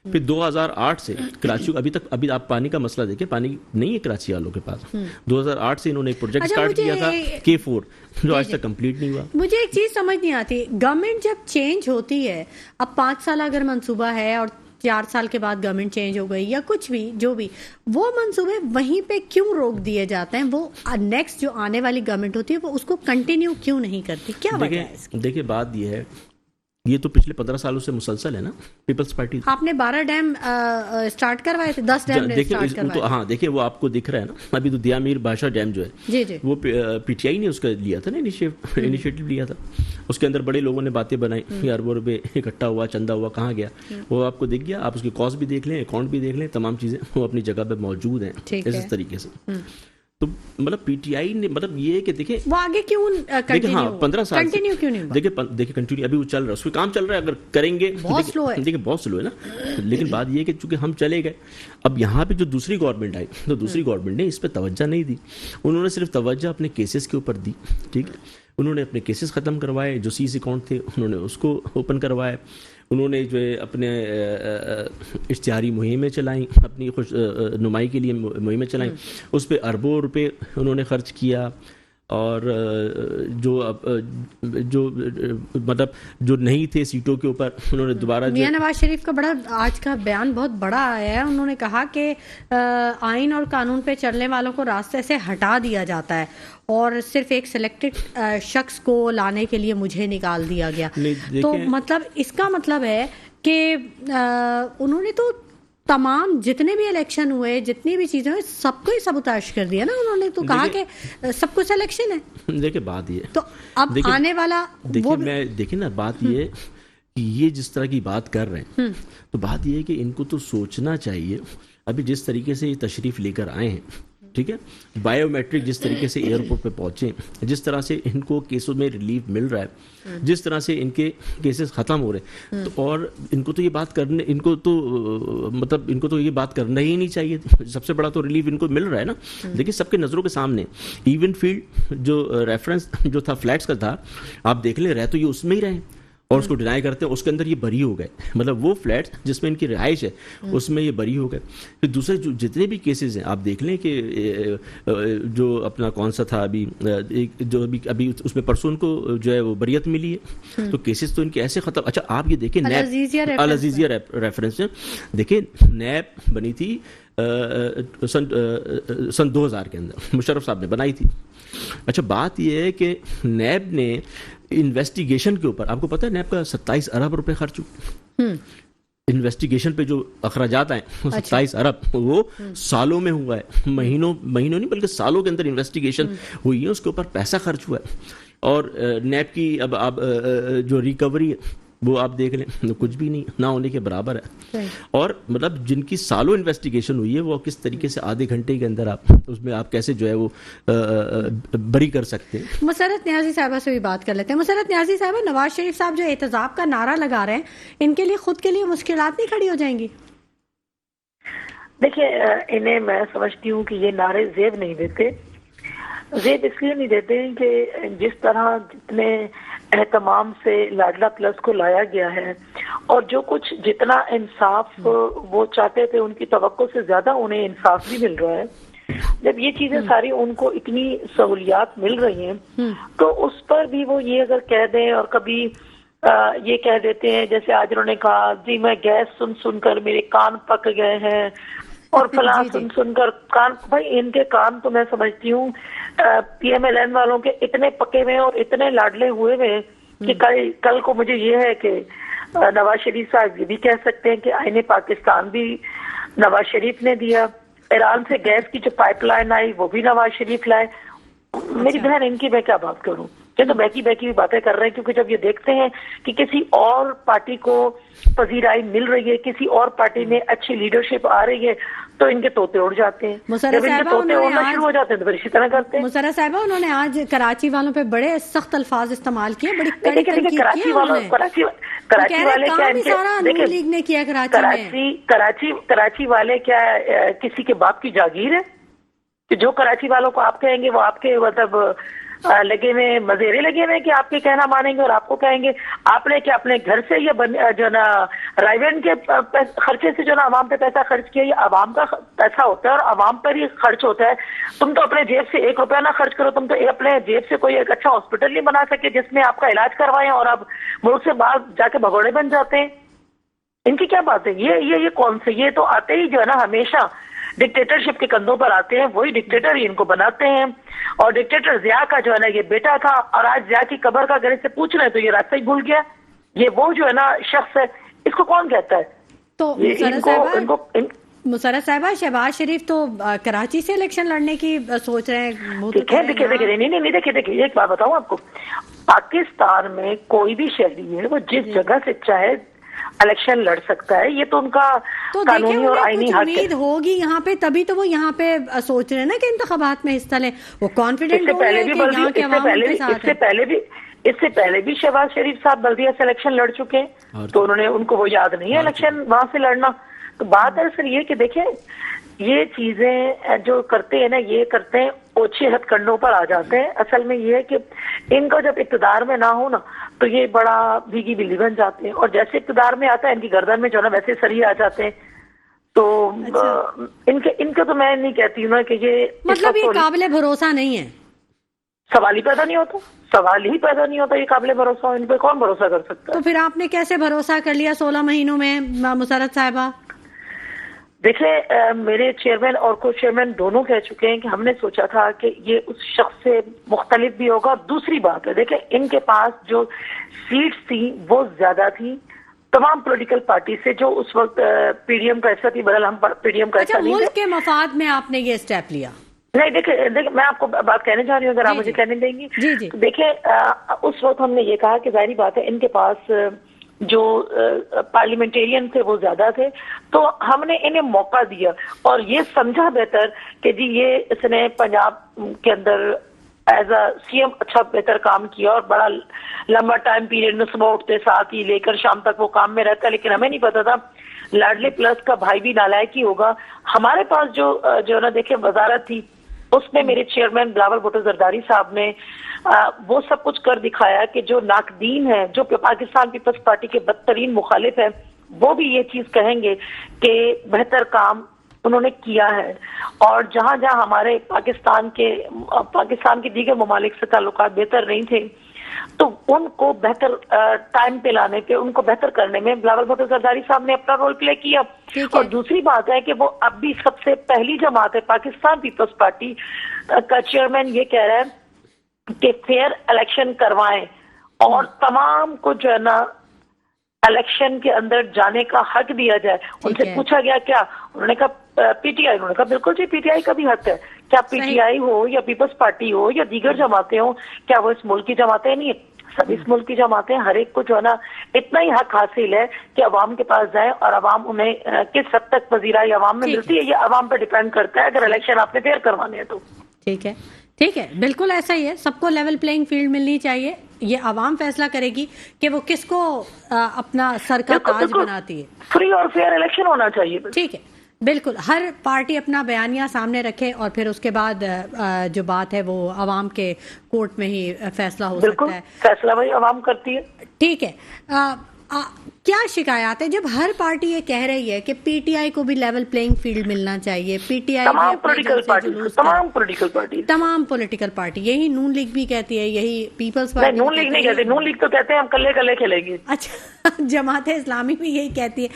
پھر 2008 سے کراچی ابھی آپ پانی کا مسئلہ دیکھیں، پانی نہیں ہے کراچی والوں کے پاس. 2008 سے انہوں نے ایک پروجیکٹ سٹارٹ کیا تھا K4 جو آج تک کمپلیٹ نہیں ہوا. مجھے ایک چیز سمجھ نہیں آتی، گورنمنٹ جب چینج ہوتی ہے، اب 5 سال اگر منصوبہ ہے اور 4 سال کے بعد گورنمنٹ چینج ہو گئی یا کچھ بھی جو بھی، وہ منصوبے وہیں پہ کیوں روک دیے جاتے ہیں؟ وہ نیکسٹ جو آنے والی گورنمنٹ ہوتی ہے وہ اس کو کنٹینیو کیوں نہیں کرتی؟ کیا وجہ ہے اس کی؟ دیکھیں بات یہ ہے، یہ تو پچھلے 15 سالوں سے مسلسل ہے نا پیپلز پارٹی. آپ نے 12 ڈیم سٹارٹ کروائے تھے، 10 ڈیم سٹارٹ کروائے. ہاں دیکھیں، وہ آپ کو دکھ رہا ہے نا، ابھی تو دیا میر بادشاہ ڈیم جو ہے وہ پی ٹی آئی نے اس کا لیا تھا نا، انیشیٹو لیا تھا. اس کے اندر بڑے لوگوں نے باتیں بنائی، یار وہ روپے اکٹھا ہوا، چندہ ہوا، کہاں گیا وہ آپ کو دکھ گیا. آپ اس کی کاسٹ بھی دیکھ لیں، اکاؤنٹ بھی دیکھ لیں، تمام چیزیں وہ اپنی جگہ پہ موجود ہیں اس طریقے سے. تو مطلب پی ٹی آئی نے مطلب یہ کہ دیکھیں وہ آگے کیوں ہاں 15 سال کنٹینیو کیوں نہیں؟ دیکھیں کنٹینیو ابھی وہ چل رہا ہے، اس پہ کام چل رہا ہے. اگر کریں گے دیکھیں بہت سلو ہے نا. لیکن بات یہ ہے کہ چونکہ ہم چلے گئے، اب یہاں پہ جو دوسری گورنمنٹ آئی تو دوسری گورنمنٹ نے اس پہ توجہ نہیں دی. انہوں نے صرف توجہ اپنے کیسز کے اوپر دی. ٹھیک ہے، انہوں نے اپنے کیسز ختم کروائے، جو سیز اکاؤنٹ تھے انہوں نے اس کو اوپن کروائے. انہوں نے جو ہے اپنے اشتہاری مہمیں چلائیں، اپنی خوش نمائی کے لیے مہمیں چلائیں، اس پہ اربوں روپے انہوں نے خرچ کیا. اور جو مطلب جو نہیں تھے سیٹوں کے اوپر انہوں نے دوبارہ. میاں نواز شریف کا بڑا آج کا بیان بہت بڑا آیا ہے. انہوں نے کہا کہ آئین اور قانون پہ چلنے والوں کو راستے سے ہٹا دیا جاتا ہے اور صرف ایک سلیکٹڈ شخص کو لانے کے لیے مجھے نکال دیا گیا. تو مطلب اس کا مطلب ہے کہ انہوں نے تو تمام جتنے بھی الیکشن ہوئے، جتنی بھی چیزیں ہوئی، سب کو ہی سبوتاش کر دیا نا. انہوں نے تو کہا کہ سب کچھ الیکشن ہے. دیکھیں بات یہ تو اب آنے والا دیکھیں نا، بات یہ کہ یہ جس طرح کی بات کر رہے ہیں تو بات یہ ہے کہ ان کو تو سوچنا چاہیے. ابھی جس طریقے سے یہ تشریف لے کر آئے ہیں، ٹھیک ہے، بایو میٹرک جس طریقے سے ایئرپورٹ پہ پہنچے، جس طرح سے ان کو کیسوں میں ریلیف مل رہا ہے، جس طرح سے ان کے کیسز ختم ہو رہے ہیں، تو اور ان کو تو یہ بات کرنے ان کو تو یہ بات کرنا ہی نہیں چاہیے. سب سے بڑا تو ریلیف ان کو مل رہا ہے نا. دیکھیں سب کے نظروں کے سامنے ایون فیلڈ جو ریفرنس جو تھا فلیٹس کا تھا، آپ دیکھ لیں، رہ تو یہ اس میں ہی رہے اور اس کو ڈینائی کرتے ہیں. اس کے اندر یہ بری ہو گئے، مطلب وہ فلیٹ جس میں ان کی رہائش ہے اس میں یہ بری ہو گئے. پھر دوسرے جتنے بھی کیسز ہیں آپ دیکھ لیں کہ جو اپنا کون سا تھا ابھی جو ابھی اس میں پرسوں ان کو جو ہے وہ بریت ملی ہے، تو کیسز تو ان کے ایسے ختم. اچھا آپ یہ دیکھیں العزیزیہ ریفرنس میں دیکھیں، نیب بنی تھی سن 2000 کے اندر، مشرف صاحب نے بنائی تھی. اچھا بات یہ ہے کہ نیب نے انویسٹیگیشن کے اوپر، آپ کو پتا ہے نیب کا 27 ارب روپے خرچ ہوئے انویسٹیگیشن پہ. جو اخراجات آئے 27 ارب وہ سالوں میں ہوا ہے، مہینوں نہیں بلکہ سالوں کے اندر انویسٹیگیشن ہوئی ہے، اس کے اوپر پیسہ خرچ ہوا ہے. اور نیب کی اب جو ریکوری ہے وہ آپ دیکھ لیں کچھ بھی نہیں، نہ ہونے کے برابر ہے. اور مطلب جن کی سالوں انویسٹیگیشن ہوئی ہے وہ کس طریقے سے آدھے گھنٹے کے اندر اس میں آپ کیسے جو ہے وہ بری کر سکتے ہیں. مسرت نیازی صاحبہ سے بھی بات کر لیتے ہیں. مسرت نیازی صاحبہ، نواز شریف صاحب جو احتجاج کا نعرہ لگا رہے ہیں، ان کے لیے خود کے لیے مشکلات نہیں کھڑی ہو جائیں گی؟ دیکھیں انہیں میں سمجھتی ہوں کہ یہ نعرے زیب نہیں دیتے. زیب اس لیے نہیں دیتے کہ جس طرح جتنے اہتمام سے لاڈلا پلس کو لایا گیا ہے اور جو کچھ جتنا انصاف وہ چاہتے تھے ان کی توقع سے زیادہ انہیں انصاف بھی مل رہا ہے. جب یہ چیزیں ساری ان کو اتنی سہولیات مل رہی ہیں تو اس پر بھی وہ یہ اگر کہہ دیں، اور کبھی یہ کہہ دیتے ہیں جیسے آج انہوں نے کہا جی میں گیس سن کر میرے کان پک گئے ہیں، اور فلاں سن کر کان، بھائی ان کے کان تو میں سمجھتی ہوں PMLN والوں کے اتنے پکے ہوئے اور اتنے لاڈلے ہوئے ہوئے کہ کل کو مجھے یہ ہے کہ نواز شریف صاحب یہ بھی کہہ سکتے ہیں کہ آئین پاکستان بھی نواز شریف نے دیا، ایران سے گیس کی جو پائپ لائن آئی وہ بھی نواز شریف لائے. میری بہن ان کی میں کیا بات کروں، یہ تو بیکی بھی باتیں کر رہے ہیں، کیونکہ جب یہ دیکھتے ہیں کہ کسی اور پارٹی کو پذیرائی مل رہی ہے، کسی اور پارٹی میں اچھی لیڈرشپ آ رہی ہے، تو ان کے طوطے اڑ جاتے ہیں. جب ان کے طوطے اڑنا شروع ہو جاتے ہیں تو پھر اسی طرح کرتے ہیں. مسرت صاحبہ انہوں نے آج کراچی والوں پہ بڑے سخت الفاظ استعمال کیے، بڑی کڑی تنقید کی. کراچی والے کیا کراچی والے کیا کسی کے باپ کی جاگیر ہے کہ جو کراچی والوں کو آپ کہیں گے وہ آپ کے مطلب لگے ہوئے مزیرے لگے ہوئے کہ آپ کے کہنا مانیں گے اور آپ کو کہیں گے آپ نے کیا اپنے گھر سے یا جو نا رائیونڈ کے خرچے سے جو نا عوام پہ پیسہ خرچ کیا، یہ عوام کا پیسہ ہوتا ہے اور عوام پر ہی خرچ ہوتا ہے. تم تو اپنے جیب سے 1 روپیہ نہ خرچ کرو، تم تو اپنے جیب سے کوئی ایک اچھا ہاسپٹل نہیں بنا سکے جس میں آپ کا علاج کروائیں اور آپ ملک سے باہر جا کے بھگوڑے بن جاتے ہیں. ان کی کیا بات ہے؟ یہ کون سے، یہ تو آتے ہی جو ہے نا ہمیشہ ڈکٹیٹرشپ کے کندھوں پر آتے ہیں، وہی ڈکٹیٹر ہی ان کو بناتے ہیں. اور ڈکٹیٹر ضیاء کا جو ہے نا یہ بیٹا تھا، اور آج ضیاء کی قبر کا اگر اس سے پوچھ رہے ہیں تو یہ راستہ ہی بھول گیا. یہ وہ جو ہے نا شخص ہے، اس کو کون کہتا ہے؟ تو مسرت صاحبہ شہباز شریف تو کراچی سے الیکشن لڑنے کی سوچ رہے ہیں. دیکھیے ایک بات بتاؤں آپ کو، پاکستان میں کوئی بھی شہری ہے وہ جس جگہ سے چاہے الیکشن لڑ سکتا ہے، یہ تو ان کا قانونی اور آئینی حق ہے. امید ہوگی یہاں پہ، تبھی تو وہ یہاں پہ سوچ رہے ہیں نا کہ انتخابات میں حصہ لیں. وہ کانفیڈنٹ ہو رہے ہیں کہ یہاں کے عوام ان کے ساتھ ہیں. اس سے پہلے بھی شہباز شریف صاحب بلدیہ سے الیکشن لڑ چکے ہیں، تو ان کو وہ یاد نہیں ہے الیکشن وہاں سے لڑنا. تو بات دراصل یہ کہ دیکھیں یہ چیزیں جو کرتے ہیں نا، یہ کرتے ہیں اوچھے ہتھ کنڈوں پر آ جاتے ہیں. اصل میں یہ ہے کہ ان کا جب اقتدار میں نہ ہو نا تو یہ بڑا بھیگی بلی بن جاتے ہیں، اور جیسے اقتدار میں آتا ہے ان کی گردن میں جو ہے نا ویسے سر ہی آ جاتے ہیں. تو ان کا تو میں نہیں کہتی ہوں نا کہ یہ مطلب یہ قابل بھروسہ نہیں ہے. سوال ہی پیدا نہیں ہوتا. یہ قابل بھروسہ، ان پہ کون بھروسہ کر سکتا ہے؟ تو پھر آپ نے کیسے بھروسہ کر لیا 16 مہینوں میں مسرت صاحبہ؟ دیکھیں میرے چیئرمین اور کو چیئرمین دونوں کہہ چکے ہیں کہ ہم نے سوچا تھا کہ یہ اس شخص سے مختلف بھی ہوگا. دوسری بات ہے دیکھیں ان کے پاس جو سیٹس تھی وہ زیادہ تھی تمام پولیٹیکل پارٹی سے جو اس وقت پی ڈی ایم کا حصہ تھی. بدل ہم پی ڈی ایم کا حصہ نہیں تھے. ملک کے مفاد میں آپ نے یہ اسٹیپ لیا؟ نہیں دیکھیں میں آپ کو بات کہنے جا رہی ہوں، اگر آپ مجھے کہنے دیں گی. جی. دیکھیں اس وقت ہم نے یہ کہا کہ ظاہری بات ہے ان کے پاس جو پارلیمنٹیرین تھے وہ زیادہ تھے، تو ہم نے انہیں موقع دیا اور یہ سمجھا بہتر کہ جی یہ اس نے پنجاب کے اندر ایز اے سی ایم اچھا بہتر کام کیا اور بڑا لمبا ٹائم پیریڈ میں صبح اٹھتے ساتھ ہی لے کر شام تک وہ کام میں رہتا ہے. لیکن ہمیں نہیں پتا تھا لاڈلی پلس کا بھائی بھی نالائق ہی ہوگا. ہمارے پاس جو نا دیکھیں وزارت تھی اس میں میرے چیئرمین بلاول بھٹو زرداری صاحب نے وہ سب کچھ کر دکھایا کہ جو ناقدین ہیں، جو پاکستان پیپلز پارٹی کے بدترین مخالف ہیں، وہ بھی یہ چیز کہیں گے کہ بہتر کام انہوں نے کیا ہے. اور جہاں جہاں ہمارے پاکستان کے دیگر ممالک سے تعلقات بہتر نہیں تھے تو ان کو بہتر ٹائم پہ لانے پہ، ان کو بہتر کرنے میں بلاول بھٹو زرداری صاحب نے اپنا رول پلے کیا. اور دوسری بات ہے کہ وہ اب بھی سب سے پہلی جماعت ہے پاکستان پیپلز پارٹی کا چیئرمین یہ کہہ رہا ہے کہ فیئر الیکشن کروائیں اور تمام کو جو ہے نا الیکشن کے اندر جانے کا حق دیا جائے. ان سے پوچھا گیا کیا، انہوں نے کہا پی ٹی آئی. انہوں نے کہا بالکل جی پی ٹی آئی کا بھی حق ہے. کیا پی ٹی آئی ہو یا پیپلز پارٹی ہو یا دیگر جماعتیں ہوں، کیا وہ اس ملک کی جماعتیں نہیں ہیں؟ سب اس ملک کی جماعتیں. ہر ایک کو جو ہے نا اتنا ہی حق حاصل ہے کہ عوام کے پاس جائیں اور عوام انہیں کس حد تک پذیرائی عوام میں ملتی ہے یہ عوام پہ ڈیپینڈ کرتا ہے اگر الیکشن آپ نے فیئر کروانے ہیں تو. ٹھیک ہے بالکل ایسا ہی ہے. سب کو لیول پلینگ فیلڈ ملنی چاہیے. یہ عوام فیصلہ کرے گی کہ وہ کس کو اپنا سر کا تاج بناتی ہے. فری اور فیئر الیکشن ہونا چاہیے. ٹھیک ہے بالکل. ہر پارٹی اپنا بیانیہ سامنے رکھے اور پھر اس کے بعد جو بات ہے وہ عوام کے کورٹ میں ہی فیصلہ ہو سکتا ہے. فیصلہ وہی عوام کرتی ہے. ٹھیک ہے. کیا شکایات ہے جب ہر پارٹی یہ کہہ رہی ہے کہ پی ٹی آئی کو بھی لیول پلینگ فیلڈ ملنا چاہیے؟ پی ٹی آئی تمام پولیٹیکل پارٹی یہی نون لیگ بھی کہتی ہے، یہی پیپلز پارٹی. نون لیگ نہیں کہتے، نون لیگ تو کہتے ہیں ہم کلے کلے کھیلیں گے. اچھا جماعت اسلامی بھی یہی کہتی ہے.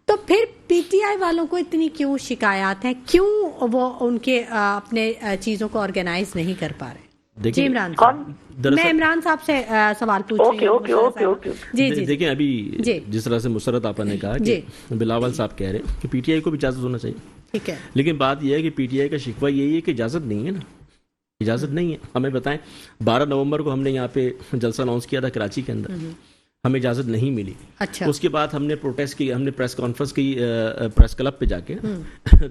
تو پھر پی ٹی آئی والوں کو اتنی کیوں شکایات ہیں, کیوں وہ ان کے اپنے چیزوں کو آرگنائز نہیں کر پا رہے؟ جی عمران صاحب, میں عمران صاحب سے سوال پوچھ رہی ہوں. جی جی دیکھیں, ابھی جس طرح سے مسرت آپا نے کہا کہ بلاول صاحب کہہ رہے ہیں کہ پی ٹی آئی کو بھی اجازت ہونا چاہیے, ٹھیک ہے, لیکن بات یہ ہے کہ پی ٹی آئی کا شکوہ یہی ہے کہ اجازت نہیں ہے نا, اجازت نہیں ہے. ہمیں بتائیں 12 نومبر کو ہم نے یہاں پہ جلسہ اناؤنس کیا تھا کراچی کے اندر, ہمیں اجازت نہیں ملی. اچھا, اس کے بعد ہم نے پروٹیسٹ کی, ہم نے پریس کانفرنس کی پریس کلب پہ جا کے,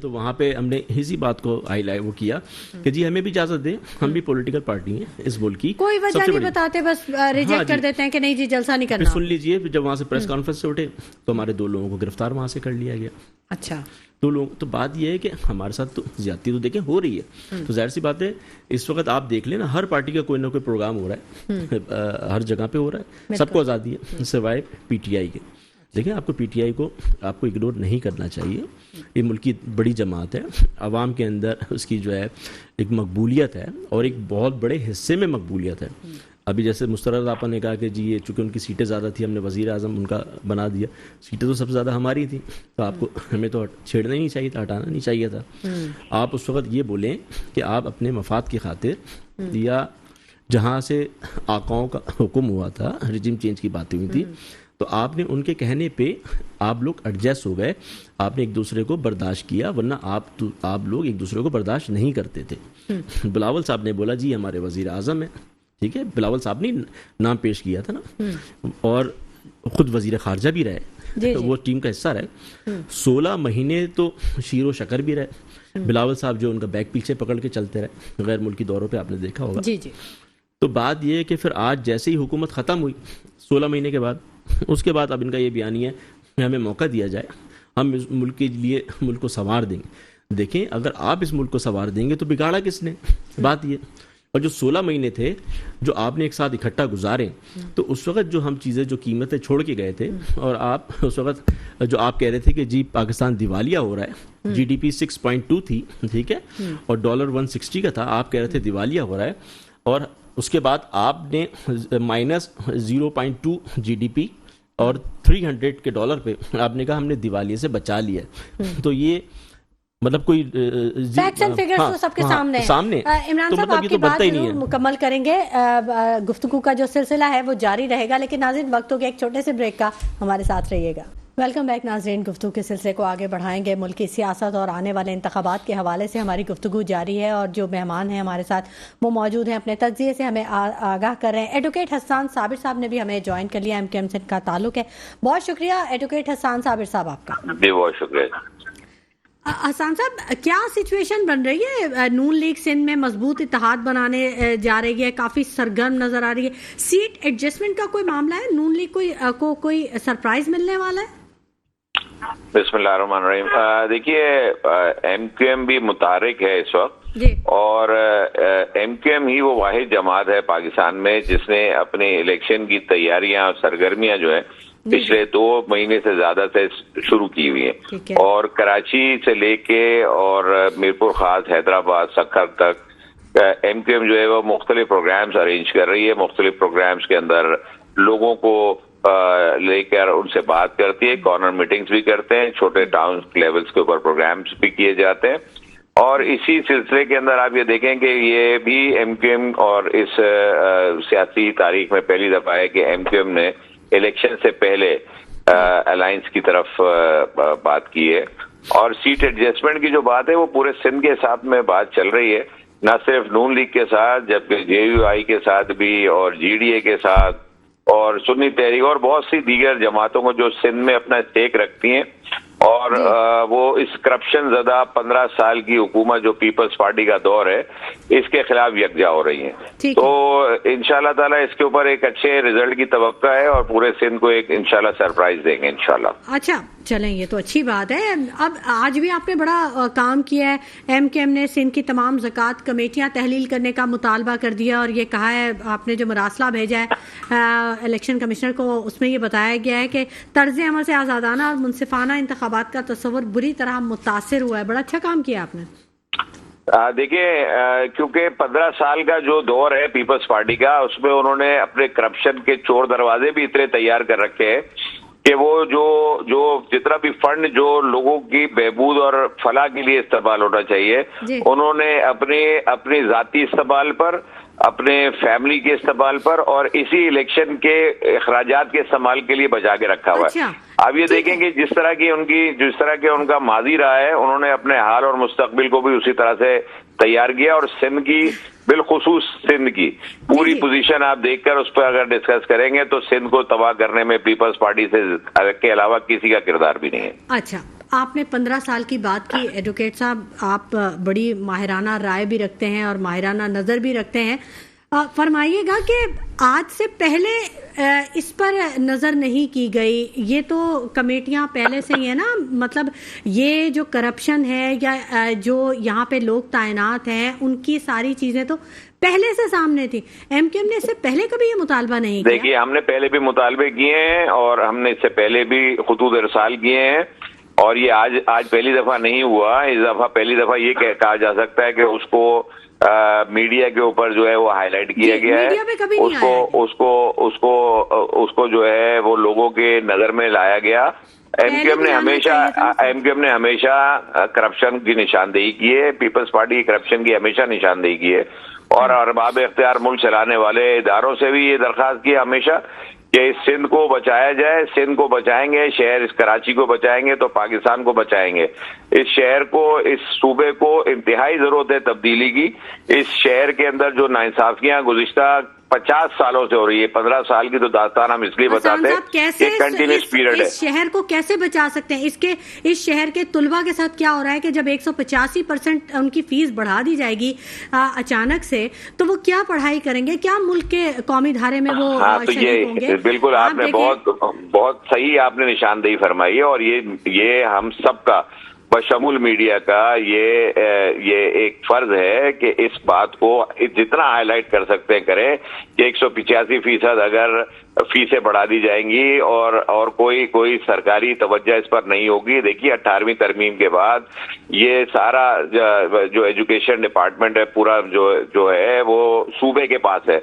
تو وہاں پہ ہم نے اسی بات کو ہائی لائٹ وہ کیا کہ جی ہمیں بھی اجازت دیں, ہم بھی پولیٹیکل پارٹی ہیں اس ملک کی. کوئی وجہ نہیں بتاتے, بس ریجیکٹ کر دیتے ہیں کہ نہیں جی جلسہ نہیں کرنا. سن لیجئے, جب وہاں سے پریس کانفرنس سے اٹھے تو ہمارے 2 لوگوں کو گرفتار وہاں سے کر لیا گیا. اچھا, 2 لوگ. تو بات یہ ہے کہ ہمارے ساتھ تو زیادتی تو دیکھیں ہو رہی ہے, تو ظاہر سی بات ہے اس وقت آپ دیکھ لیں نا, ہر پارٹی کا کوئی نہ کوئی پروگرام ہو رہا ہے, ہر جگہ پہ ہو رہا ہے, سب کو آزادی ہے سوائے پی ٹی آئی کے. دیکھیں, آپ کو پی ٹی آئی کو آپ کو اگنور نہیں کرنا چاہیے. یہ ملک کی بڑی جماعت ہے, عوام کے اندر اس کی جو ہے ایک مقبولیت ہے, اور ایک بہت بڑے حصے میں مقبولیت ہے. ابھی جیسے مسترد آپا نے کہا کہ جی یہ چونکہ ان کی سیٹیں زیادہ تھیں, ہم نے وزیر اعظم ان کا بنا دیا. سیٹیں تو سب سے زیادہ ہماری تھیں, تو آپ کو ہمیں تو چھیڑنا ہی نہیں چاہیے تھا, ہٹانا نہیں چاہیے تھا. آپ اس وقت یہ بولیں کہ آپ اپنے مفاد کی خاطر, یا جہاں سے آقاؤں کا حکم ہوا تھا, رجیم چینج کی باتیں ہوئی تھی, تو آپ نے ان کے کہنے پہ آپ لوگ ایڈجسٹ ہو گئے, آپ نے ایک دوسرے کو برداشت کیا, ورنہ آپ لوگ ایک دوسرے کو برداشت نہیں کرتے تھے. بلاول صاحب نے بولا جی ہمارے وزیر اعظم ہیں, ٹھیک ہے, بلاول صاحب نے نام پیش کیا تھا نا, اور خود وزیر خارجہ بھی رہے, وہ ٹیم کا حصہ رہے. 16 مہینے تو شیر و شکر بھی رہے بلاول صاحب, جو ان کا بیک پیچھے پکڑ کے چلتے رہے غیر ملکی دوروں پہ, آپ نے دیکھا ہوگا. جی جی. تو بات یہ ہے کہ پھر آج جیسے ہی حکومت ختم ہوئی 16 مہینے کے بعد, اس کے بعد اب ان کا یہ بیانیہ ہے کہ ہمیں موقع دیا جائے, ہم اس ملک کے لیے ملک کو سنوار دیں گے. دیکھیں, اگر آپ اس ملک کو سنوار دیں گے تو بگاڑا کس نے؟ بات یہ. اور جو 16 مہینے تھے جو آپ نے ایک ساتھ اکٹھا گزارے, تو اس وقت جو ہم چیزیں جو قیمتیں چھوڑ کے گئے تھے, اور آپ اس وقت جو آپ کہہ رہے تھے کہ جی پاکستان دیوالیہ ہو رہا ہے, جی ڈی پی 6.2 تھی, ٹھیک ہے, اور ڈالر 160 کا تھا, آپ کہہ رہے تھے دیوالیہ ہو رہا ہے, اور اس کے بعد آپ نے -0.2 جی ڈی پی اور 300 کے ڈالر پہ آپ نے کہا ہم نے دیوالیے سے بچا لیا ہے. تو یہ مطلب کوئی فیکٹس اینڈ فگرز تو سب کے سامنے ہیں. عمران صاحب آپ کی بات ضرور مکمل کریں گے, گفتگو کا جو سلسلہ ہے وہ جاری رہے گا, لیکن ناظرین وقت ہو گیا ایک چھوٹے سے بریک کا, ہمارے ساتھ رہیے گا. ویلکم بیک ناظرین, گفتگو کے سلسلے کو آگے بڑھائیں گے. ملک کی سیاست اور آنے والے انتخابات کے حوالے سے ہماری گفتگو جاری ہے, اور جو مہمان ہیں ہمارے ساتھ وہ موجود ہیں, اپنے تجزیے سے ہمیں آگاہ کر رہے ہیں. ایڈوکیٹ حسان صابر صاحب نے بھی ہمیں جوائن کر لیا, MQM سے کا تعلق ہے. بہت شکریہ ایڈوکیٹ حسان صابر صاحب آپ کا. جی بہت شکریہ. حسان صاحب, کیا سچویشن بن رہی ہے نون لیگ سندھ میں؟ مضبوط اتحاد بنانے جا رہی ہے, کافی سرگرم نظر آ رہی ہے. سیٹ ایڈجسٹمنٹ کا کوئی معاملہ ہے؟ نون لیگ کو کوئی سرپرائز ملنے والا ہے؟ بسم اللہ الرحمن الرحیم. دیکھیے, MQM بھی متحرک ہے اس وقت, اور MQM ہی وہ واحد جماعت ہے پاکستان میں جس نے اپنے الیکشن کی تیاریاں اور سرگرمیاں جو ہے پچھلے 2 مہینے سے زیادہ سے شروع کی ہوئی ہیں, اور کراچی سے لے کے اور میرپور خاص, حیدرآباد, سکھر تک MQM جو ہے وہ مختلف پروگرامز ارینج کر رہی ہے. مختلف پروگرامز کے اندر لوگوں کو لے کر ان سے بات کرتی ہے, کارنر میٹنگز بھی کرتے ہیں, چھوٹے ٹاؤن لیولز کے اوپر پروگرامز بھی کیے جاتے ہیں. اور اسی سلسلے کے اندر آپ یہ دیکھیں کہ یہ بھی MQM اور اس سیاسی تاریخ میں پہلی دفعہ ہے کہ MQM نے الیکشن سے پہلے الائنس کی طرف بات کی ہے. اور سیٹ ایڈجسٹمنٹ کی جو بات ہے وہ پورے سندھ کے ساتھ میں بات چل رہی ہے, نہ صرف نون لیگ کے ساتھ جبکہ JUI کے ساتھ بھی, اور GDA کے ساتھ, اور سنی تحریک, اور بہت سی دیگر جماعتوں کو جو سندھ میں اپنا اسٹیک رکھتی ہیں, اور وہ اس کرپشن زدہ 15 سال کی حکومت جو پیپلز پارٹی کا دور ہے اس کے خلاف یکجا ہو رہی ہیں. تو انشاءاللہ تعالیٰ اس کے اوپر ایک اچھے رزلٹ کی توقع ہے, اور پورے سندھ کو ایک انشاءاللہ سرپرائز دیں گے انشاءاللہ. اچھا چلیں, یہ تو اچھی بات ہے. اب آج بھی آپ نے بڑا کام کیا ہے. MQM نے سندھ کی تمام زکوٰۃ کمیٹیاں تحلیل کرنے کا مطالبہ کر دیا, اور یہ کہا ہے, آپ نے جو مراسلہ بھیجا ہے الیکشن کمشنر کو, اس میں یہ بتایا گیا ہے کہ طرز عمل سے آزادانہ اور منصفانہ انتخابات کا تصور بری طرح متاثر ہوا ہے. بڑا اچھا کام کیا آپ نے. دیکھیے, کیونکہ 15 سال کا جو دور ہے پیپلز پارٹی کا, اس میں انہوں نے اپنے کرپشن کے چور دروازے بھی اتنے تیار کر رکھے ہیں کہ وہ جو جتنا بھی فنڈ جو لوگوں کی بہبود اور فلاح کے لیے استعمال ہونا چاہیے انہوں نے اپنے ذاتی استعمال پر، اپنے فیملی کے استعمال پر اور اسی الیکشن کے اخراجات کے استعمال کے لیے بچا کے رکھا ہوا ہے۔ آپ یہ دیکھیں کہ جس طرح کے ان کا ماضی رہا ہے، انہوں نے اپنے حال اور مستقبل کو بھی اسی طرح سے تیار کیا، اور سندھ کی بالخصوص سندھ کی پوری پوزیشن آپ دیکھ کر اس پر اگر ڈسکس کریں گے تو سندھ کو تباہ کرنے میں پیپلز پارٹی سے کے علاوہ کسی کا کردار بھی نہیں ہے۔ اچھا، آپ نے 15 سال کی بات کی ایڈوکیٹ صاحب، آپ بڑی ماہرانہ رائے بھی رکھتے ہیں اور ماہرانہ نظر بھی رکھتے ہیں، فرمائیے گا کہ آج سے پہلے اس پر نظر نہیں کی گئی؟ یہ تو کمیٹیاں پہلے سے ہی ہیں نا، مطلب یہ جو کرپشن ہے یا جو یہاں پہ لوگ تعینات ہیں ان کی ساری چیزیں تو پہلے سے سامنے تھی۔ ایم کیو ایم نے اس سے پہلے کبھی یہ مطالبہ نہیں کیا؟ دیکھیے، ہم نے پہلے بھی مطالبے کیے ہیں اور ہم نے اس سے پہلے بھی خطوط ارسال کیے ہیں، اور یہ آج پہلی دفعہ نہیں ہوا۔ اس دفعہ پہلی دفعہ یہ کہا جا سکتا ہے کہ اس کو میڈیا کے اوپر جو ہے وہ ہائی لائٹ کیا گیا ہے، اس کو جو ہے وہ لوگوں کے نظر میں لایا گیا۔ ایم کیو ایم نے ہمیشہ کرپشن کی نشاندہی کی ہے، پیپلز پارٹی کی کرپشن کی ہمیشہ نشاندہی کی ہے، اور ارباب اختیار ملک چلانے والے اداروں سے بھی یہ درخواست کی ہمیشہ کہ اس سندھ کو بچایا جائے۔ سندھ کو بچائیں گے، شہر اس کراچی کو بچائیں گے تو پاکستان کو بچائیں گے۔ اس شہر کو، اس صوبے کو انتہائی ضرورت ہے تبدیلی کی۔ اس شہر کے اندر جو ناانصافیاں گزشتہ 50 سالوں سے ہو رہی ہے، 15 سال کی تو داستان ہم اس لیے بتاتے ہیں کہ کنٹینیوس پیریڈ ہے۔ اس شہر کو کیسے بچا سکتے ہیں؟ اس شہر کے طلباء کے ساتھ کیا ہو رہا ہے کہ جب 185% ان کی فیس بڑھا دی جائے گی اچانک سے، تو وہ کیا پڑھائی کریں گے؟ کیا ملک کے قومی دھارے میں وہ شریک ہوں گے؟ بالکل، آپ نے بہت صحیح آپ نے نشاندہی فرمائی ہے، اور یہ ہم سب کا بشمول میڈیا کا یہ ایک فرض ہے کہ اس بات کو جتنا ہائی لائٹ کر سکتے ہیں کریں کہ 185% اگر فیسیں بڑھا دی جائیں گی اور کوئی سرکاری توجہ اس پر نہیں ہوگی۔ دیکھیے، 18ویں ترمیم کے بعد یہ سارا جو ایجوکیشن ڈپارٹمنٹ ہے پورا جو ہے وہ صوبے کے پاس ہے۔